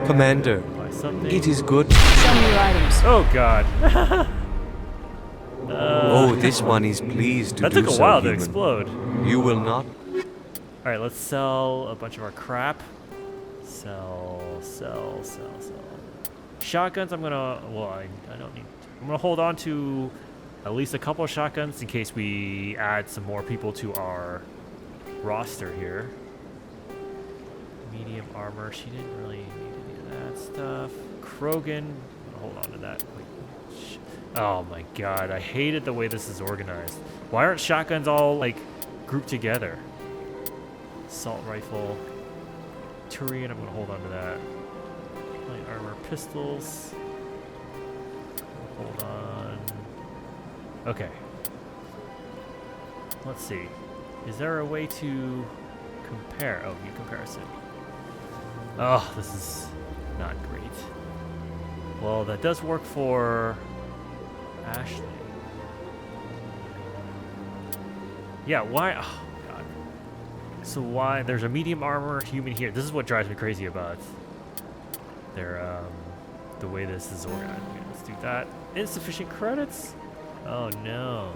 Commander, Buy something. it is good. Show me your items. Oh god. Oh, this one is pleased to do so. That took a while to human. explode. You will not. Alright, let's sell a bunch of our crap. Sell. Shotguns, I'm gonna, well, I don't need, I'm gonna hold on to at least a couple of shotguns in case we add some more people to our roster here. Medium armor, she didn't really need any of that stuff. Krogan, hold on to that. Oh my god, I hated the way this is organized. Why aren't shotguns all like grouped together? Assault rifle. Turian, I'm gonna hold on to that. Light armor, pistols. Hold on. Okay. Let's see. Is there a way to compare? Oh, view comparison. Oh, this is not great. Well, that does work for Ashley. Yeah, why? Oh, God. So why? There's a medium armor human here. This is what drives me crazy about their, the way this is organized. Okay, let's do that. Insufficient credits? Oh, no.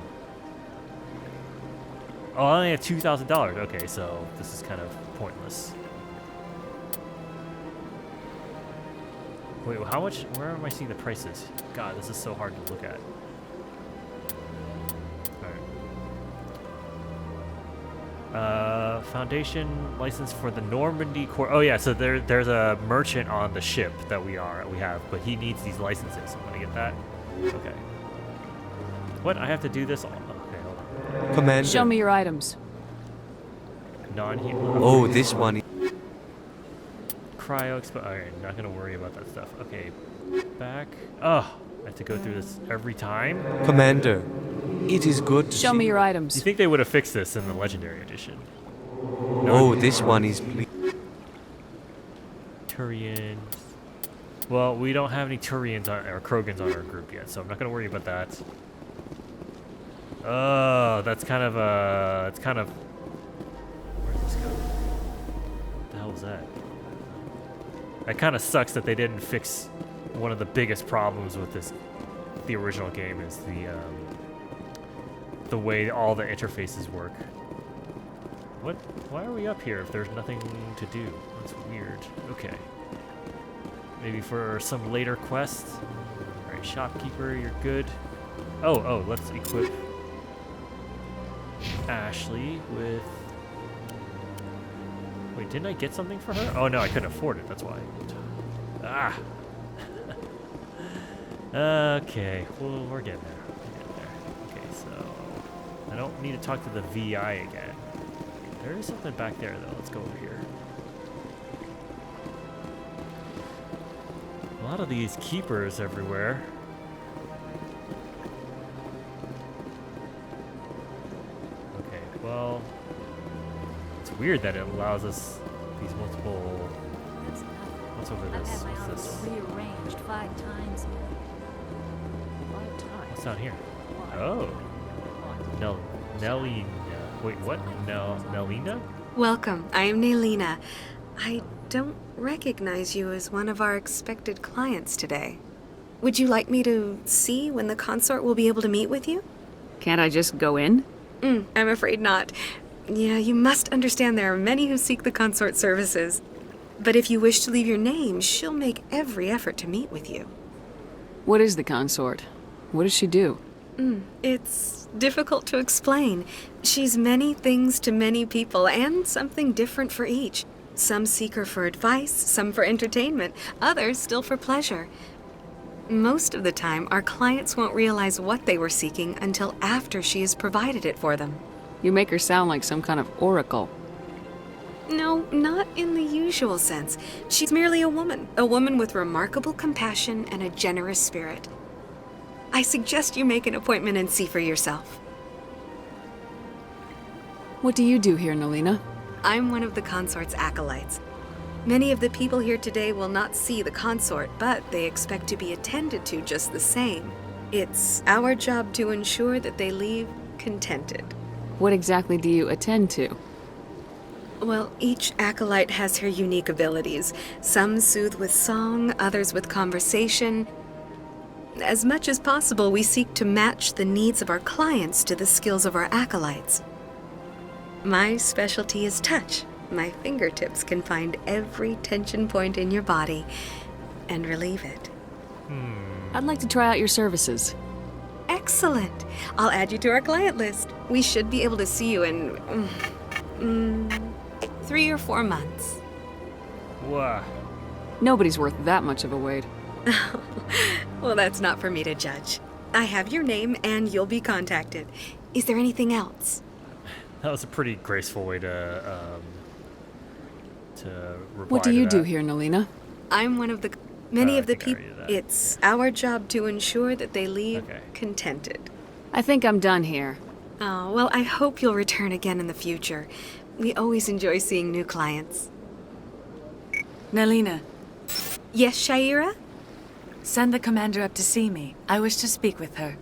Oh, I only have $2,000. Okay, so this is kind of pointless. Wait, how much? Where am I seeing the prices? God, this is so hard to look at. Alright. Foundation license for the Normandy Corps. Oh yeah, so there's a merchant on the ship that we have, but he needs these licenses. So I'm gonna get that. Okay. What? I have to do this? Okay, hold on. Commander. Show me your items. Non-human. Oh, this one. Cryo expo. Alright, not gonna worry about that stuff. Okay, back. Oh, I have to go through this every time. Commander, it is good to Show me your items. You think they would have fixed this in the Legendary Edition? Oh, this one is Turians. Well, we don't have any Turians or Krogans on our group yet, so I'm not gonna worry about that. Oh, that's kind of it's kind of. Where'd this go? What the hell was that? That kind of sucks that they didn't fix one of the biggest problems with the original game is the way all the interfaces work. What? Why are we up here if there's nothing to do? That's weird. Okay. Maybe for some later quests. All right, shopkeeper, you're good. Oh, let's equip Ashley with. Wait, didn't I get something for her? Oh no, I couldn't afford it. That's why. Ah. Okay, well, we're getting there. Okay, so I don't need to talk to the VI again. There is something back there, though. Let's go over here. A lot of these keepers everywhere. Okay, well, it's weird that it allows us these multiple. What's over this? What's this? Rearranged 5 times. What's down here? Oh, Nelly. Wait, what? Nelina? Welcome. I am Nelina. I don't recognize you as one of our expected clients today. Would you like me to see when the consort will be able to meet with you? Can't I just go in? I'm afraid not. Yeah, you must understand there are many who seek the consort services. But if you wish to leave your name, she'll make every effort to meet with you. What is the consort? What does she do? It's difficult to explain. She's many things to many people, and something different for each. Some seek her for advice, some for entertainment, others still for pleasure. Most of the time, our clients won't realize what they were seeking until after she has provided it for them. You make her sound like some kind of oracle. No, not in the usual sense. She's merely a woman with remarkable compassion and a generous spirit. I suggest you make an appointment and see for yourself. What do you do here, Nelina? I'm one of the consort's acolytes. Many of the people here today will not see the consort, but they expect to be attended to just the same. It's our job to ensure that they leave contented. What exactly do you attend to? Well, each acolyte has her unique abilities. Some soothe with song, others with conversation. As much as possible, we seek to match the needs of our clients to the skills of our acolytes. My specialty is touch. My fingertips can find every tension point in your body and relieve it. I'd like to try out your services. Excellent. I'll add you to our client list. We should be able to see you in 3 or 4 months. Wow. Nobody's worth that much of a wait. Well, that's not for me to judge. I have your name and you'll be contacted. Is there anything else? That was a pretty graceful way to reply. What do you do here, Nelina? I'm one of the many of the people. It's our job to ensure that they leave contented. I think I'm done here. Oh, well, I hope you'll return again in the future. We always enjoy seeing new clients. Nelina. Yes, Shaira? Send the commander up to see me. I wish to speak with her.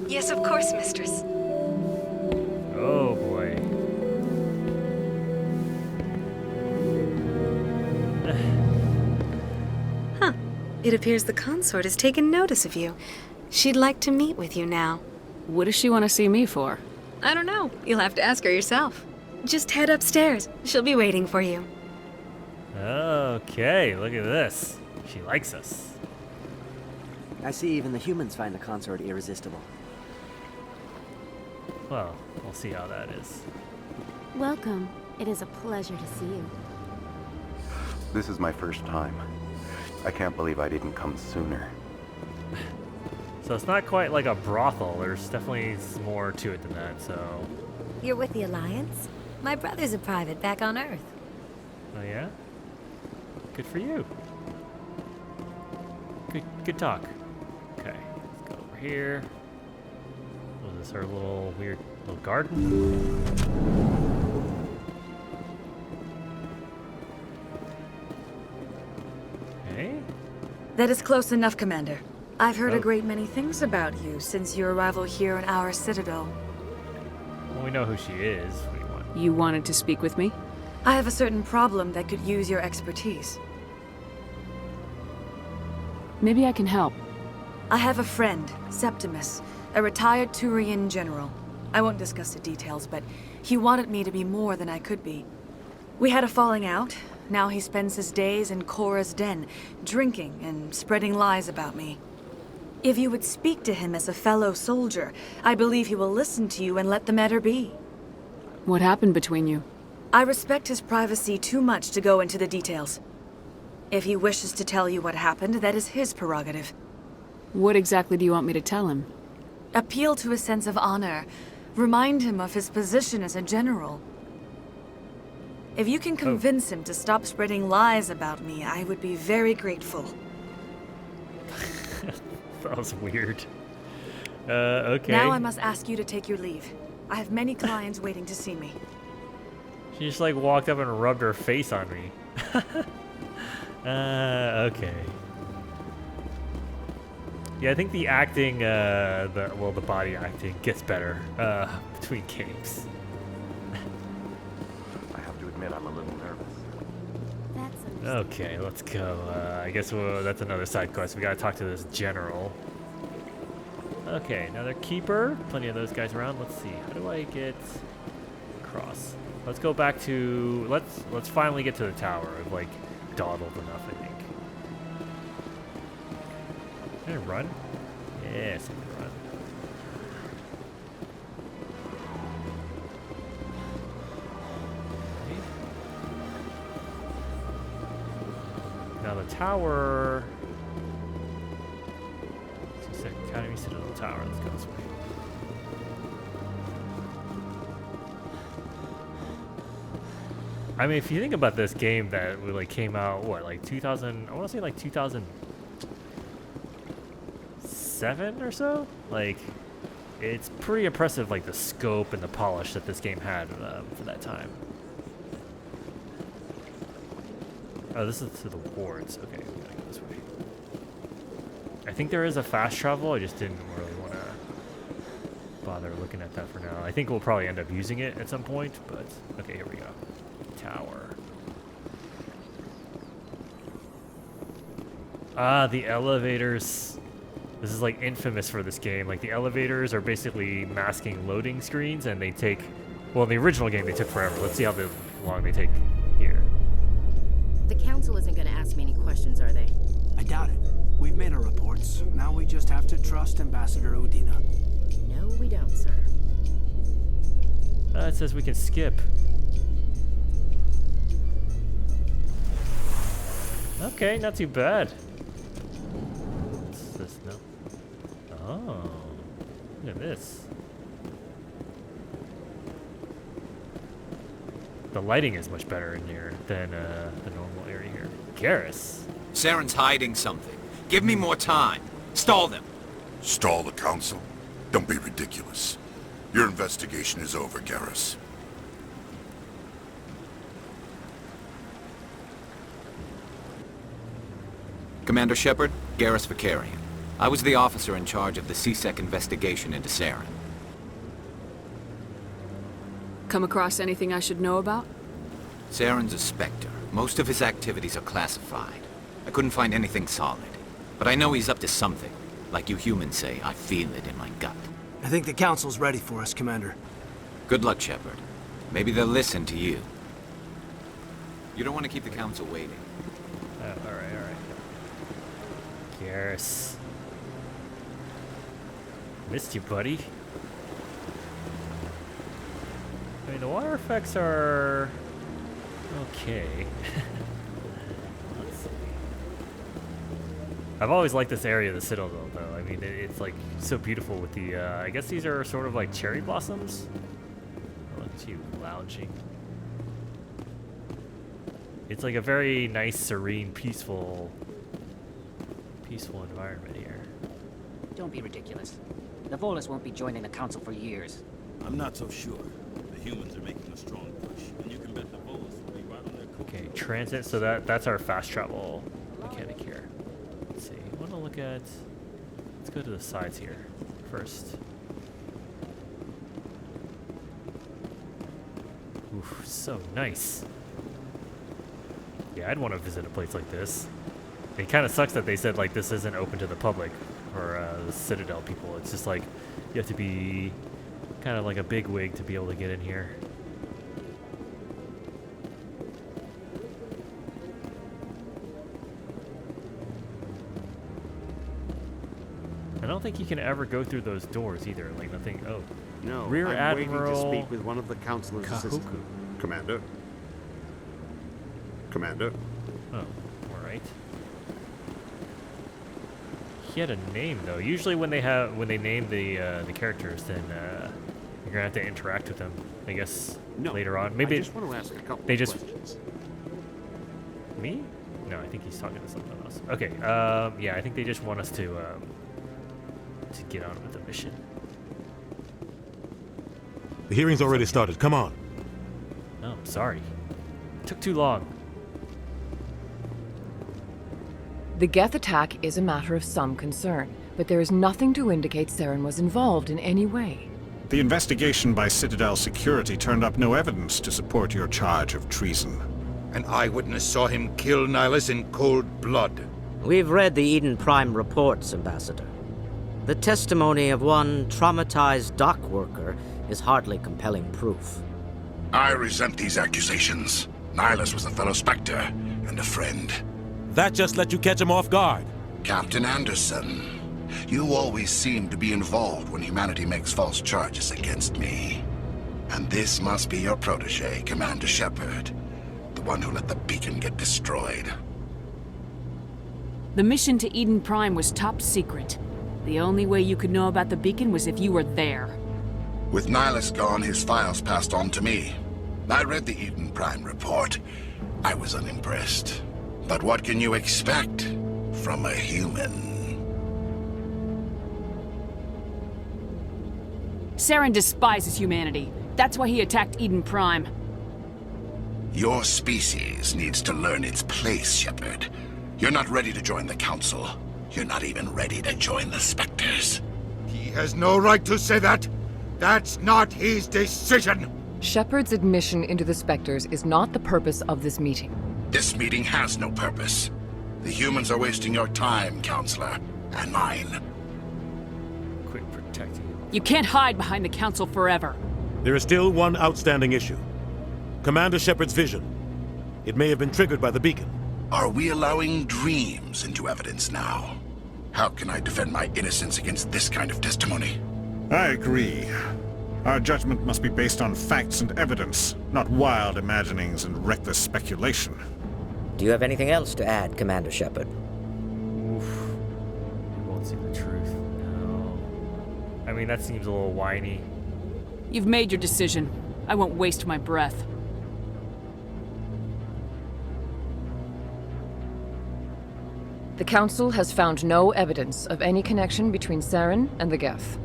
Yes, of course, mistress. Oh, boy. Huh. It appears the consort has taken notice of you. She'd like to meet with you now. What does she want to see me for? I don't know. You'll have to ask her yourself. Just head upstairs. She'll be waiting for you. Okay, look at this. She likes us. I see even the humans find the consort irresistible. Well, we'll see how that is. Welcome. It is a pleasure to see you. This is my first time. I can't believe I didn't come sooner. So it's not quite like a brothel. There's definitely more to it than that, so... You're with the Alliance? My brother's a private back on Earth. Oh, yeah? Good for you. Good talk. Okay, let's go over here. Was this our little weird little garden? That is close enough, Commander. I've heard Oh. a great many things about you since your arrival here in our Citadel. Well, we know who she is. What do you want? You wanted to speak with me? I have a certain problem that could use your expertise. Maybe I can help. I have a friend, Septimus, a retired Turian general. I won't discuss the details, but he wanted me to be more than I could be. We had a falling out. Now he spends his days in Cora's den, drinking and spreading lies about me. If you would speak to him as a fellow soldier, I believe he will listen to you and let the matter be. What happened between you? I respect his privacy too much to go into the details. If he wishes to tell you what happened, that is his prerogative. What exactly do you want me to tell him? Appeal to his sense of honor. Remind him of his position as a general. If you can convince him to stop spreading lies about me, I would be very grateful. That was weird. Okay. Now I must ask you to take your leave. I have many clients waiting to see me. She just like walked up and rubbed her face on me. Okay. Yeah, I think the acting, the body acting gets better between games. I have to admit, I'm a little nervous. Okay, let's go. I guess that's another side quest. We gotta talk to this general. Okay, another keeper. Plenty of those guys around. Let's see. How do I get across? Let's go back to. Let's finally get to the tower. I've like dawdled enough, I think. Can I run? Yes, I can run. Now the tower. Academy Citadel Tower. Let's go this way. I mean, if you think about this game that like came out, what, like 2000? I want to say like 2007 or so. Like, it's pretty impressive, like the scope and the polish that this game had for that time. Oh, this is to the wards. Okay, we gotta go this way. I think there is a fast travel. I just didn't really want to bother looking at that for now. I think we'll probably end up using it at some point, but okay, here we go. Tower. Ah, the elevators. This is like infamous for this game. Like the elevators are basically masking loading screens, and they take, well, in the original game they took forever. Let's see how long they take here. The council isn't going to ask me any questions, are they? I doubt it. We've made our reports. Now we just have to trust Ambassador Udina. No, we don't, sir. It says we can skip. Okay, not too bad. What's this now? Oh, look at this. The lighting is much better in here than the normal area here. Garrus. Saren's hiding something. Give me more time. Stall them. Stall the council? Don't be ridiculous. Your investigation is over, Garrus. Commander Shepard, Garrus Vicarian. I was the officer in charge of the CSEC investigation into Saren. Come across anything I should know about? Saren's a Spectre. Most of his activities are classified. I couldn't find anything solid. But I know he's up to something. Like you humans say, I feel it in my gut. I think the council's ready for us, Commander. Good luck, Shepard. Maybe they'll listen to you. You don't want to keep the council waiting. Alright. Garrus. Missed you, buddy. I mean, the water effects are okay. Let's see. I've always liked this area of the Citadel, though. I mean, it's like so beautiful with the, I guess these are sort of like cherry blossoms. Look at you lounging. It's like a very nice, serene, peaceful environment here. Don't be ridiculous. The Volus won't be joining the council for years. I'm not so sure. The humans are making a strong push, and you can bet the Volus will be right on their course. Okay, transit. So that's our fast travel mechanic here. Let's see. I want to look at let's go to the sides here first. Oof, so nice. Yeah, I'd want to visit a place like this. It kind of sucks that they said like this isn't open to the public or the Citadel people. It's just like you have to be kind of like a bigwig to be able to get in here. I don't think you can ever go through those doors either. Like nothing. Oh, no. Rear I'm Admiral waiting to speak with one of the councilor's assistants. Commander. Commander. Oh, all right. He had a name though. Usually when they name the characters, then you're gonna have to interact with them. I guess later on. Maybe I just want to ask a couple they of just questions. Me? No, I think he's talking to someone else. Okay. Yeah, I think they just want us to get on with the mission. The hearing's already started. Come on. Oh, I'm sorry. It took too long. The Geth attack is a matter of some concern, but there is nothing to indicate Saren was involved in any way. The investigation by Citadel Security turned up no evidence to support your charge of treason. An eyewitness saw him kill Nihilus in cold blood. We've read the Eden Prime reports, Ambassador. The testimony of one traumatized dock worker is hardly compelling proof. I resent these accusations. Nihilus was a fellow Spectre and a friend. That just let you catch him off guard. Captain Anderson, you always seem to be involved when humanity makes false charges against me. And this must be your protege, Commander Shepard, the one who let the beacon get destroyed. The mission to Eden Prime was top secret. The only way you could know about the beacon was if you were there. With Nihilus gone, his files passed on to me. I read the Eden Prime report. I was unimpressed. But what can you expect from a human? Saren despises humanity. That's why he attacked Eden Prime. Your species needs to learn its place, Shepard. You're not ready to join the Council. You're not even ready to join the Spectres. He has no right to say that. That's not his decision. Shepard's admission into the Spectres is not the purpose of this meeting. This meeting has no purpose. The humans are wasting your time, Counselor, and mine. Quit protecting him. You can't hide behind the Council forever. There is still one outstanding issue. Commander Shepard's vision. It may have been triggered by the beacon. Are we allowing dreams into evidence now? How can I defend my innocence against this kind of testimony? I agree. Our judgment must be based on facts and evidence, not wild imaginings and reckless speculation. Do you have anything else to add, Commander Shepard? Oof. You won't see the truth. No. I mean, that seems a little whiny. You've made your decision. I won't waste my breath. The Council has found no evidence of any connection between Saren and the Geth.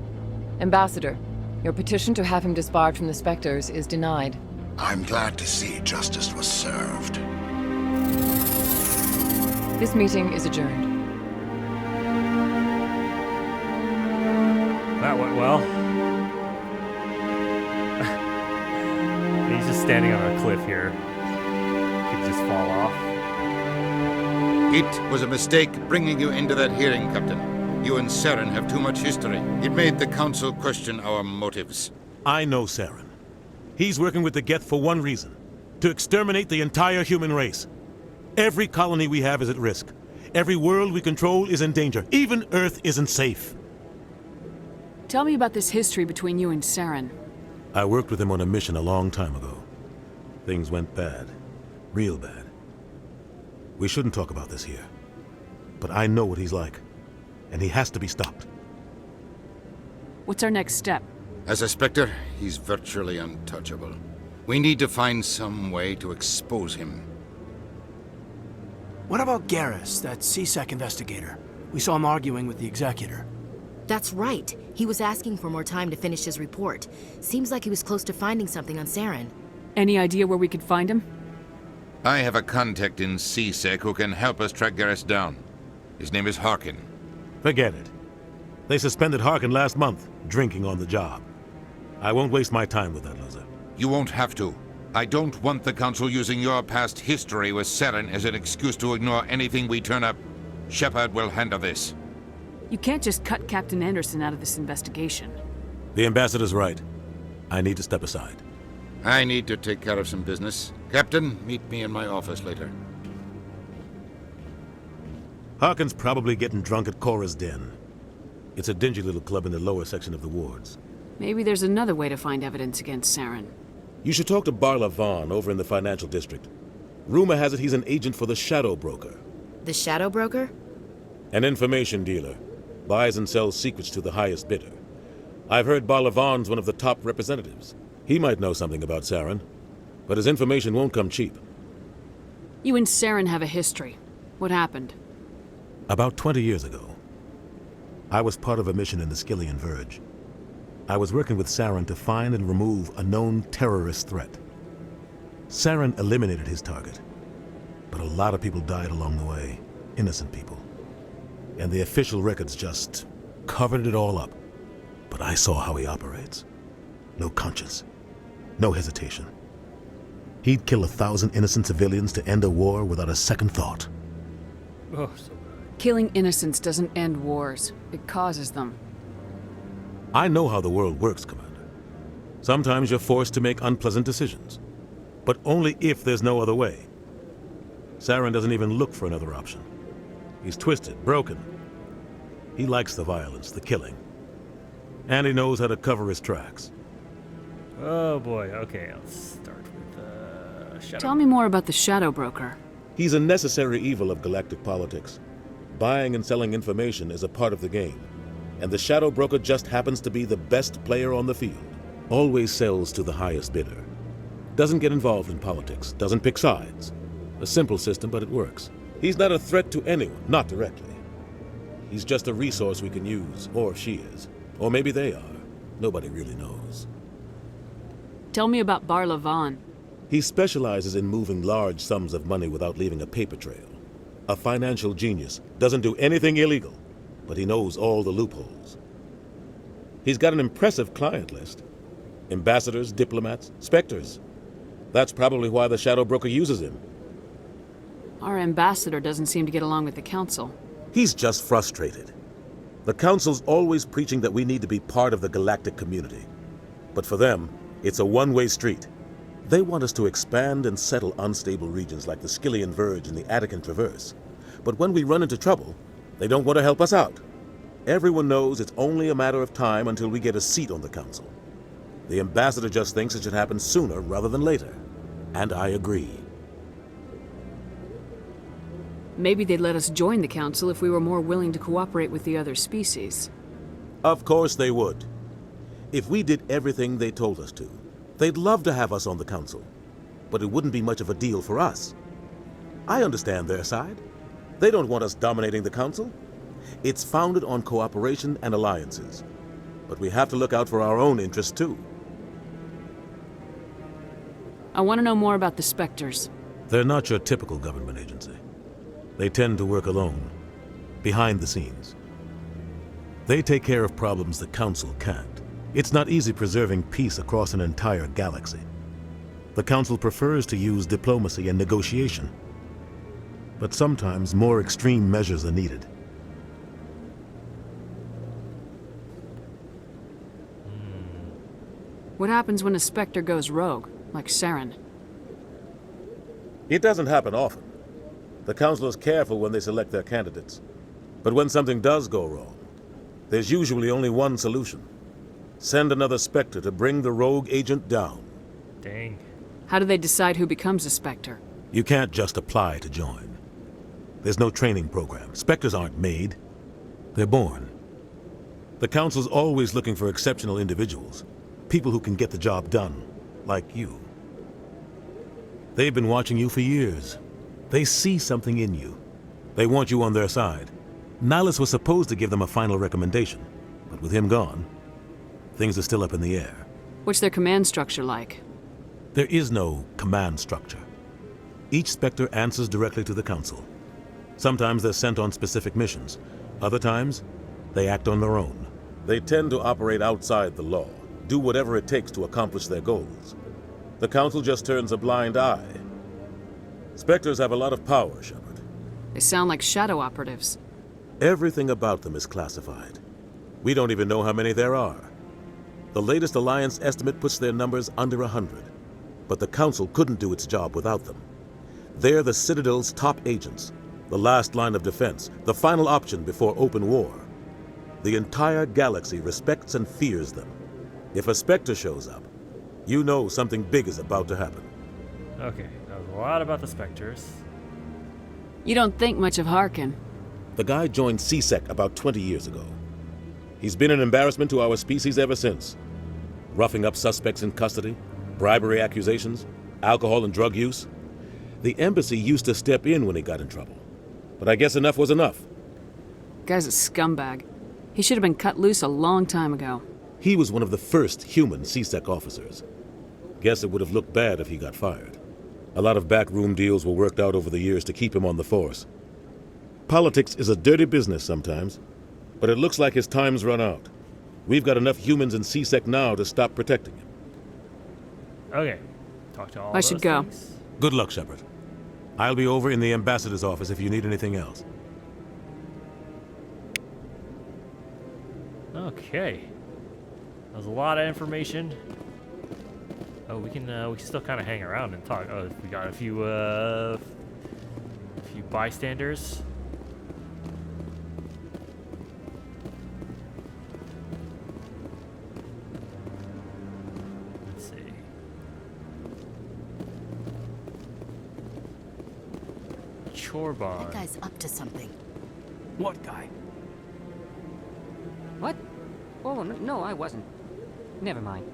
Ambassador, your petition to have him disbarred from the Spectres is denied. I'm glad to see justice was served. This meeting is adjourned. That went well. He's just standing on a cliff here. Could just fall off. It was a mistake bringing you into that hearing, Captain. You and Saren have too much history. It made the Council question our motives. I know Saren. He's working with the Geth for one reason. To exterminate the entire human race. Every colony we have is at risk. Every world we control is in danger. Even Earth isn't safe. Tell me about this history between you and Saren. I worked with him on a mission a long time ago. Things went bad. Real bad. We shouldn't talk about this here. But I know what he's like. And he has to be stopped. What's our next step? As a Spectre, he's virtually untouchable. We need to find some way to expose him. What about Garrus, that CSEC investigator? We saw him arguing with the Executor. That's right. He was asking for more time to finish his report. Seems like he was close to finding something on Saren. Any idea where we could find him? I have a contact in CSEC who can help us track Garrus down. His name is Harkin. Forget it. They suspended Harkin last month, drinking on the job. I won't waste my time with that loser. You won't have to. I don't want the Council using your past history with Saren as an excuse to ignore anything we turn up. Shepard will handle this. You can't just cut Captain Anderson out of this investigation. The ambassador's right. I need to step aside. I need to take care of some business. Captain, meet me in my office later. Harkin's probably getting drunk at Cora's Den. It's a dingy little club in the lower section of the wards. Maybe there's another way to find evidence against Saren. You should talk to Barla Vaughn over in the financial district. Rumor has it he's an agent for the Shadow Broker. The Shadow Broker? An information dealer. Buys and sells secrets to the highest bidder. I've heard Barla Vaughn's one of the top representatives. He might know something about Saren, but his information won't come cheap. You and Saren have a history. What happened? About 20 years ago, I was part of a mission in the Skillian Verge. I was working with Saren to find and remove a known terrorist threat. Saren eliminated his target, but a lot of people died along the way, innocent people. And the official records just covered it all up. But I saw how he operates. No conscience, no hesitation. He'd kill 1,000 innocent civilians to end a war without a second thought. Oh, so bad. Killing innocents doesn't end wars. It causes them. I know how the world works, Commander. Sometimes you're forced to make unpleasant decisions, but only if there's no other way. Saren doesn't even look for another option. He's twisted, broken. He likes the violence, the killing. And he knows how to cover his tracks. Oh boy, okay, let's start with Shadow. Tell me more about the Shadow Broker. He's a necessary evil of galactic politics. Buying and selling information is a part of the game. And the Shadow Broker just happens to be the best player on the field. Always sells to the highest bidder. Doesn't get involved in politics, doesn't pick sides. A simple system, but it works. He's not a threat to anyone, not directly. He's just a resource we can use, or she is. Or maybe they are. Nobody really knows. Tell me about Barla Vaughn. He specializes in moving large sums of money without leaving a paper trail. A financial genius, doesn't do anything illegal, but he knows all the loopholes. He's got an impressive client list. Ambassadors, diplomats, specters. That's probably why the Shadow Broker uses him. Our ambassador doesn't seem to get along with the Council. He's just frustrated. The Council's always preaching that we need to be part of the galactic community. But for them, it's a one-way street. They want us to expand and settle unstable regions like the Skillian Verge and the Attican Traverse. But when we run into trouble, they don't want to help us out. Everyone knows it's only a matter of time until we get a seat on the Council. The ambassador just thinks it should happen sooner rather than later. And I agree. Maybe they'd let us join the Council if we were more willing to cooperate with the other species. Of course they would. If we did everything they told us to, they'd love to have us on the Council. But it wouldn't be much of a deal for us. I understand their side. They don't want us dominating the Council. It's founded on cooperation and alliances. But we have to look out for our own interests too. I want to know more about the Spectres. They're not your typical government agency. They tend to work alone, behind the scenes. They take care of problems the Council can't. It's not easy preserving peace across an entire galaxy. The Council prefers to use diplomacy and negotiation. But sometimes more extreme measures are needed. What happens when a Spectre goes rogue, like Saren? It doesn't happen often. The Council is careful when they select their candidates. But when something does go wrong, there's usually only one solution. Send another Spectre to bring the rogue agent down. Dang. How do they decide who becomes a Spectre? You can't just apply to join. There's no training program. Spectres aren't made. They're born. The Council's always looking for exceptional individuals. People who can get the job done, like you. They've been watching you for years. They see something in you. They want you on their side. Nihilus was supposed to give them a final recommendation, but with him gone, things are still up in the air. What's their command structure like? There is no command structure. Each Spectre answers directly to the Council. Sometimes they're sent on specific missions. Other times, They act on their own. They tend to operate outside the law, do whatever it takes to accomplish their goals. The Council just turns a blind eye. Spectres have a lot of power, Shepard. They sound like shadow operatives. Everything about them is classified. We don't even know how many there are. The latest Alliance estimate puts their numbers under 100. But the Council couldn't do its job without them. They're the Citadel's top agents, the last line of defense, the final option before open war. The entire galaxy respects and fears them. If a Spectre shows up, you know something big is about to happen. Okay, that was a lot about the Spectres. You don't think much of Harkin. The guy joined CSEC about 20 years ago. He's been an embarrassment to our species ever since. Roughing up suspects in custody, bribery accusations, alcohol and drug use. The embassy used to step in when he got in trouble. But I guess enough was enough. Guy's a scumbag. He should have been cut loose a long time ago. He was one of the first human CSEC officers. Guess it would have looked bad if he got fired. A lot of backroom deals were worked out over the years to keep him on the force. Politics is a dirty business sometimes, but it looks like his time's run out. We've got enough humans in CSEC now to stop protecting him. Okay. Talk to all I should go. Things. Good luck, Shepard. I'll be over in the ambassador's office if you need anything else. Okay. That was a lot of information. Oh, we can still kind of hang around and talk. Oh, we got a few bystanders. Let's see. Chorbon. That guy's up to something. What guy? What? Oh, no, I wasn't. Never mind.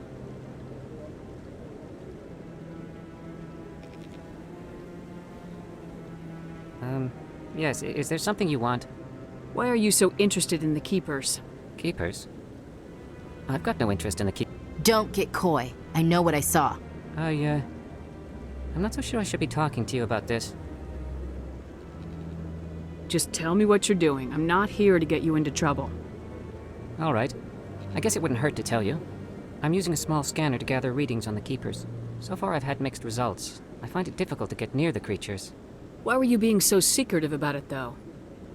Yes, is there something you want? Why are you so interested in the Keepers? Keepers? I've got no interest in the Don't get coy. I know what I saw. I'm not so sure I should be talking to you about this. Just tell me what you're doing. I'm not here to get you into trouble. All right. I guess it wouldn't hurt to tell you. I'm using a small scanner to gather readings on the Keepers. So far I've had mixed results. I find it difficult to get near the creatures. Why were you being so secretive about it, though?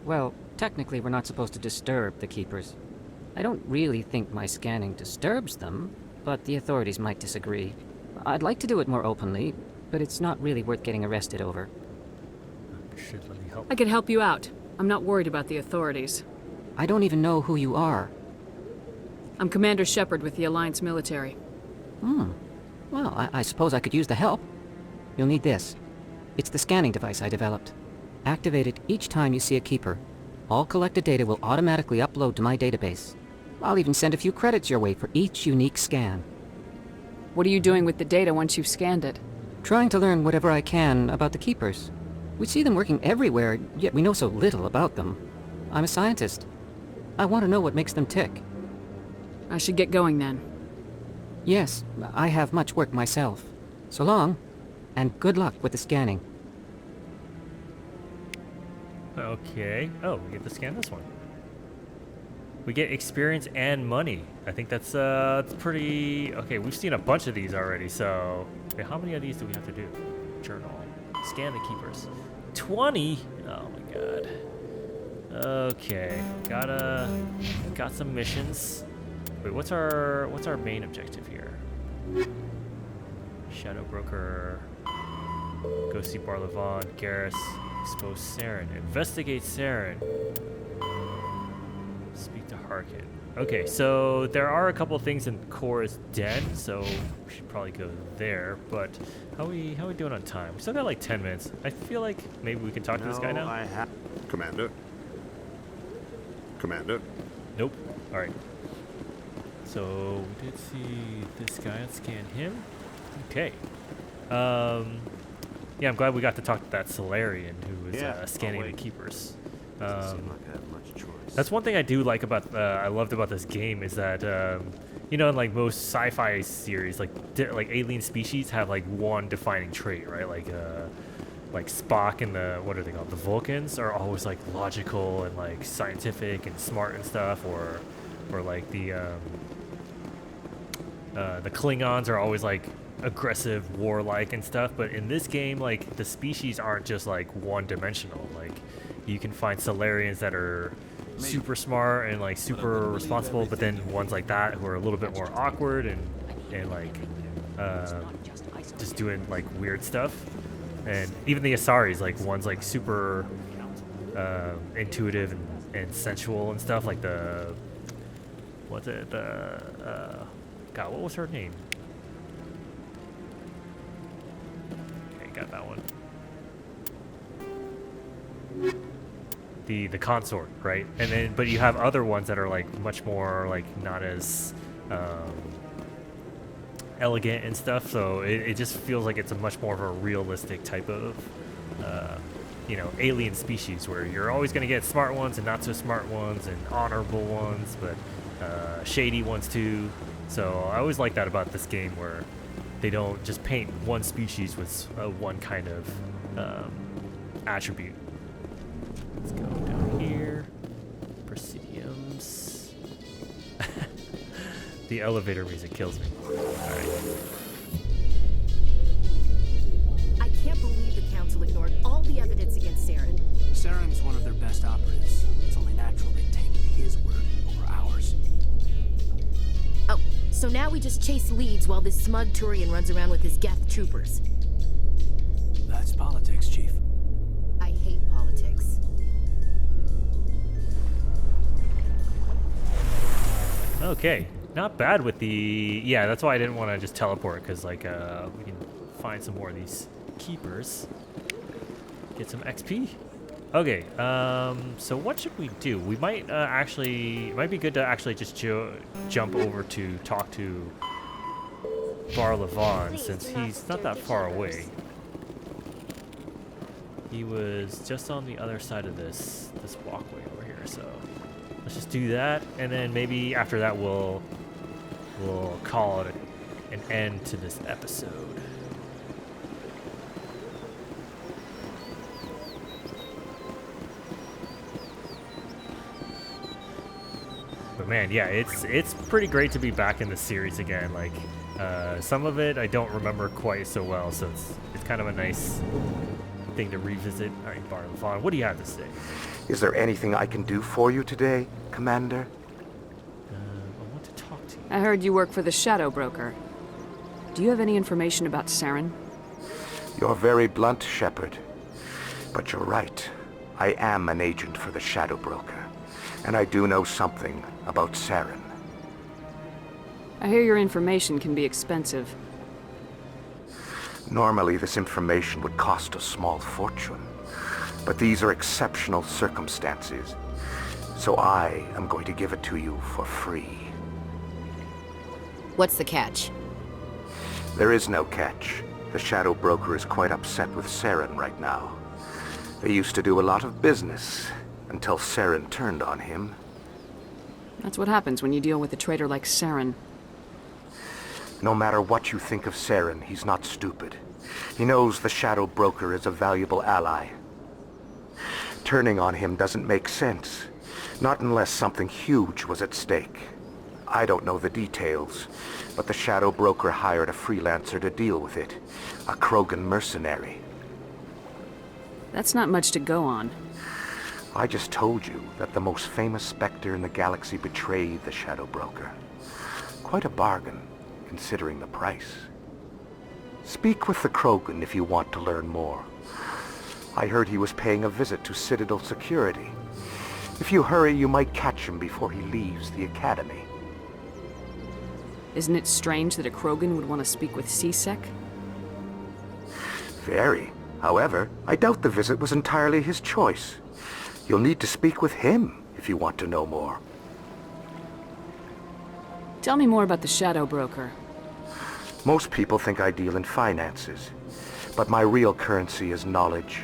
Well, technically we're not supposed to disturb the Keepers. I don't really think my scanning disturbs them, but the authorities might disagree. I'd like to do it more openly, but it's not really worth getting arrested over. Shit, let me help. I could help you out. I'm not worried about the authorities. I don't even know who you are. I'm Commander Shepard with the Alliance military. Well, I suppose I could use the help. You'll need this. It's the scanning device I developed. Activate it each time you see a Keeper. All collected data will automatically upload to my database. I'll even send a few credits your way for each unique scan. What are you doing with the data once you've scanned it? Trying to learn whatever I can about the Keepers. We see them working everywhere, yet we know so little about them. I'm a scientist. I want to know what makes them tick. I should get going then. Yes, I have much work myself. So long, and good luck with the scanning. Okay. Oh, we get to scan this one. We get experience and money. I think that's pretty... Okay, we've seen a bunch of these already, so... Okay, how many of these do we have to do? Journal. Scan the Keepers. 20? Oh my god. Okay. Got some missions. Wait, what's our main objective here? Shadow Broker. Go see Barlevon, Garrus, expose Saren, investigate Saren. Speak to Harkin. Okay, so there are a couple things in Cora's den, so we should probably go there. But how we doing on time? We still got like 10 minutes. I feel like maybe we can talk to this guy now. Commander. Commander. Nope. All right. So we did see this guy. Let's scan him. Okay. Yeah, I'm glad we got to talk to that Solarian who was scanning the Keepers. That's one thing I do like about I loved about this game is that you know, in like most sci-fi series, like alien species have like one defining trait, right? Like like Spock and the, what are they called, the Vulcans are always like logical and like scientific and smart and stuff, or like the Klingons are always like aggressive, warlike and stuff. But in this game, like the species aren't just like one-dimensional. Like you can find Solarians that are super smart and like super responsible, but then ones like that who are a little bit more awkward and like just doing like weird stuff. And even the Asaris, like one's like super intuitive and sensual and stuff, like the what's it, God, what was her name? Okay, got that one. The consort, right? And then, but you have other ones that are like much more like not as elegant and stuff. So it just feels like it's a much more of a realistic type of you know, alien species, where you're always going to get smart ones and not so smart ones and honorable ones, but shady ones too. So I always like that about this game, where they don't just paint one species with one kind of attribute. Let's go down here. Presidiums. The elevator music kills me. Alright. I can't believe the Council ignored all the evidence against Saren. Saren's one of their best operatives. It's only natural they take his word over ours. Oh, so now we just chase leads while this smug Turian runs around with his Geth troopers. That's politics, Chief. I hate politics. Okay, not bad with the... Yeah, that's why I didn't want to just teleport, because like we can find some more of these keepers. Get some XP. Okay, so what should we do? We might actually... It might be good to actually just jump over to talk to Bar Levon, since he's not that far away. He was just on the other side of this walkway over here, so... Let's just do that, and then maybe after that we'll call it an end to this episode. But man, yeah, it's pretty great to be back in the series again. Like some of it I don't remember quite so well, so it's kind of a nice thing to revisit. All right, Bar Levon, what do you have to say? Is there anything I can do for you today, Commander? I want to talk to you. I heard you work for the Shadow Broker. Do you have any information about Saren? You're very blunt, Shepard. But you're right. I am an agent for the Shadow Broker, and I do know something about Saren. I hear your information can be expensive. Normally, this information would cost a small fortune. But these are exceptional circumstances, so I am going to give it to you for free. What's the catch? There is no catch. The Shadow Broker is quite upset with Saren right now. They used to do a lot of business, until Saren turned on him. That's what happens when you deal with a traitor like Saren. No matter what you think of Saren, he's not stupid. He knows the Shadow Broker is a valuable ally. Turning on him doesn't make sense. Not unless something huge was at stake. I don't know the details, but the Shadow Broker hired a freelancer to deal with it. A Krogan mercenary. That's not much to go on. I just told you that the most famous Spectre in the galaxy betrayed the Shadow Broker. Quite a bargain, considering the price. Speak with the Krogan if you want to learn more. I heard he was paying a visit to Citadel Security. If you hurry, you might catch him before he leaves the Academy. Isn't it strange that a Krogan would want to speak with C-Sec? Very. However, I doubt the visit was entirely his choice. You'll need to speak with him if you want to know more. Tell me more about the Shadow Broker. Most people think I deal in finances, but my real currency is knowledge.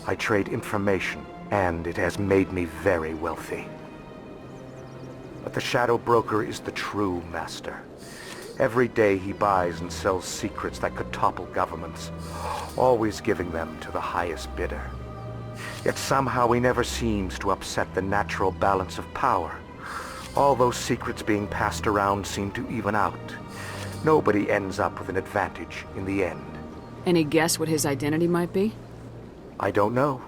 I trade information, and it has made me very wealthy. But the Shadow Broker is the true master. Every day he buys and sells secrets that could topple governments, always giving them to the highest bidder. Yet somehow he never seems to upset the natural balance of power. All those secrets being passed around seem to even out. Nobody ends up with an advantage in the end. Any guess what his identity might be? I don't know.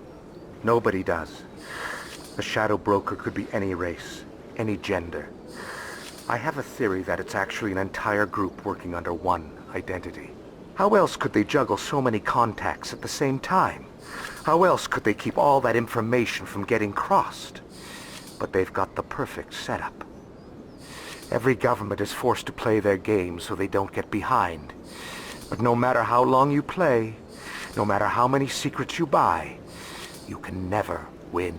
Nobody does. A shadow broker could be any race, any gender. I have a theory that it's actually an entire group working under one identity. How else could they juggle so many contacts at the same time? How else could they keep all that information from getting crossed? But they've got the perfect setup. Every government is forced to play their game so they don't get behind. But no matter how long you play, no matter how many secrets you buy, you can never win.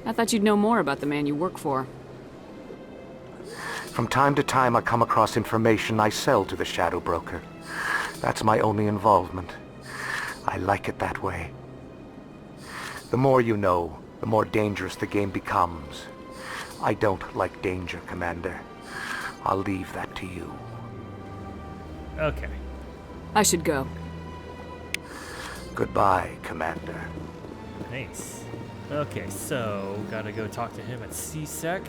I thought you'd know more about the man you work for. From time to time I come across information I sell to the shadow broker. That's my only involvement. I like it that way. The more you know, the more dangerous the game becomes. I don't like danger, Commander. I'll leave that to you. Okay. I should go. Goodbye, Commander. Nice. Okay, so gotta go talk to him at CSEC.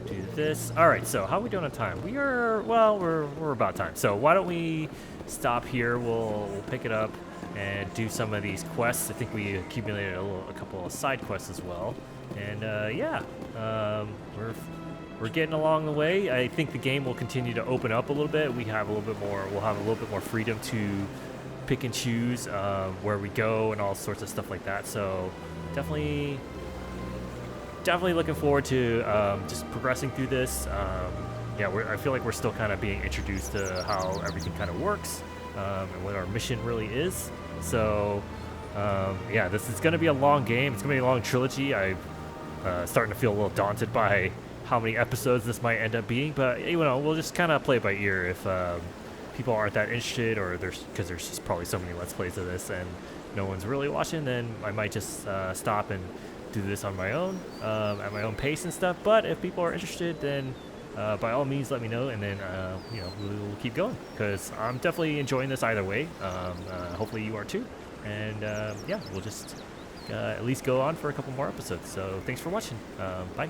Do this. All right. So how are we doing on time? We're about time. So why don't we stop here? We'll pick it up and do some of these quests. I think we accumulated a couple of side quests as well. And we're getting along the way. I think the game will continue to open up a little bit. We'll have a little bit more freedom to pick and choose where we go and all sorts of stuff like that. So definitely looking forward to just progressing through this. I feel like we're still kind of being introduced to how everything kind of works and what our mission really is. So this is going to be a long game. It's going to be a long trilogy. I'm starting to feel a little daunted by how many episodes this might end up being, but we'll just kind of play it by ear. If people aren't that interested, or because there's just probably so many Let's Plays of this and no one's really watching, then I might just stop and do this on my own at my own pace and stuff. But if people are interested, then by all means let me know, and then we'll keep going, because I'm definitely enjoying this either way. Hopefully you are too, and we'll just at least go on for a couple more episodes. So thanks for watching. Bye.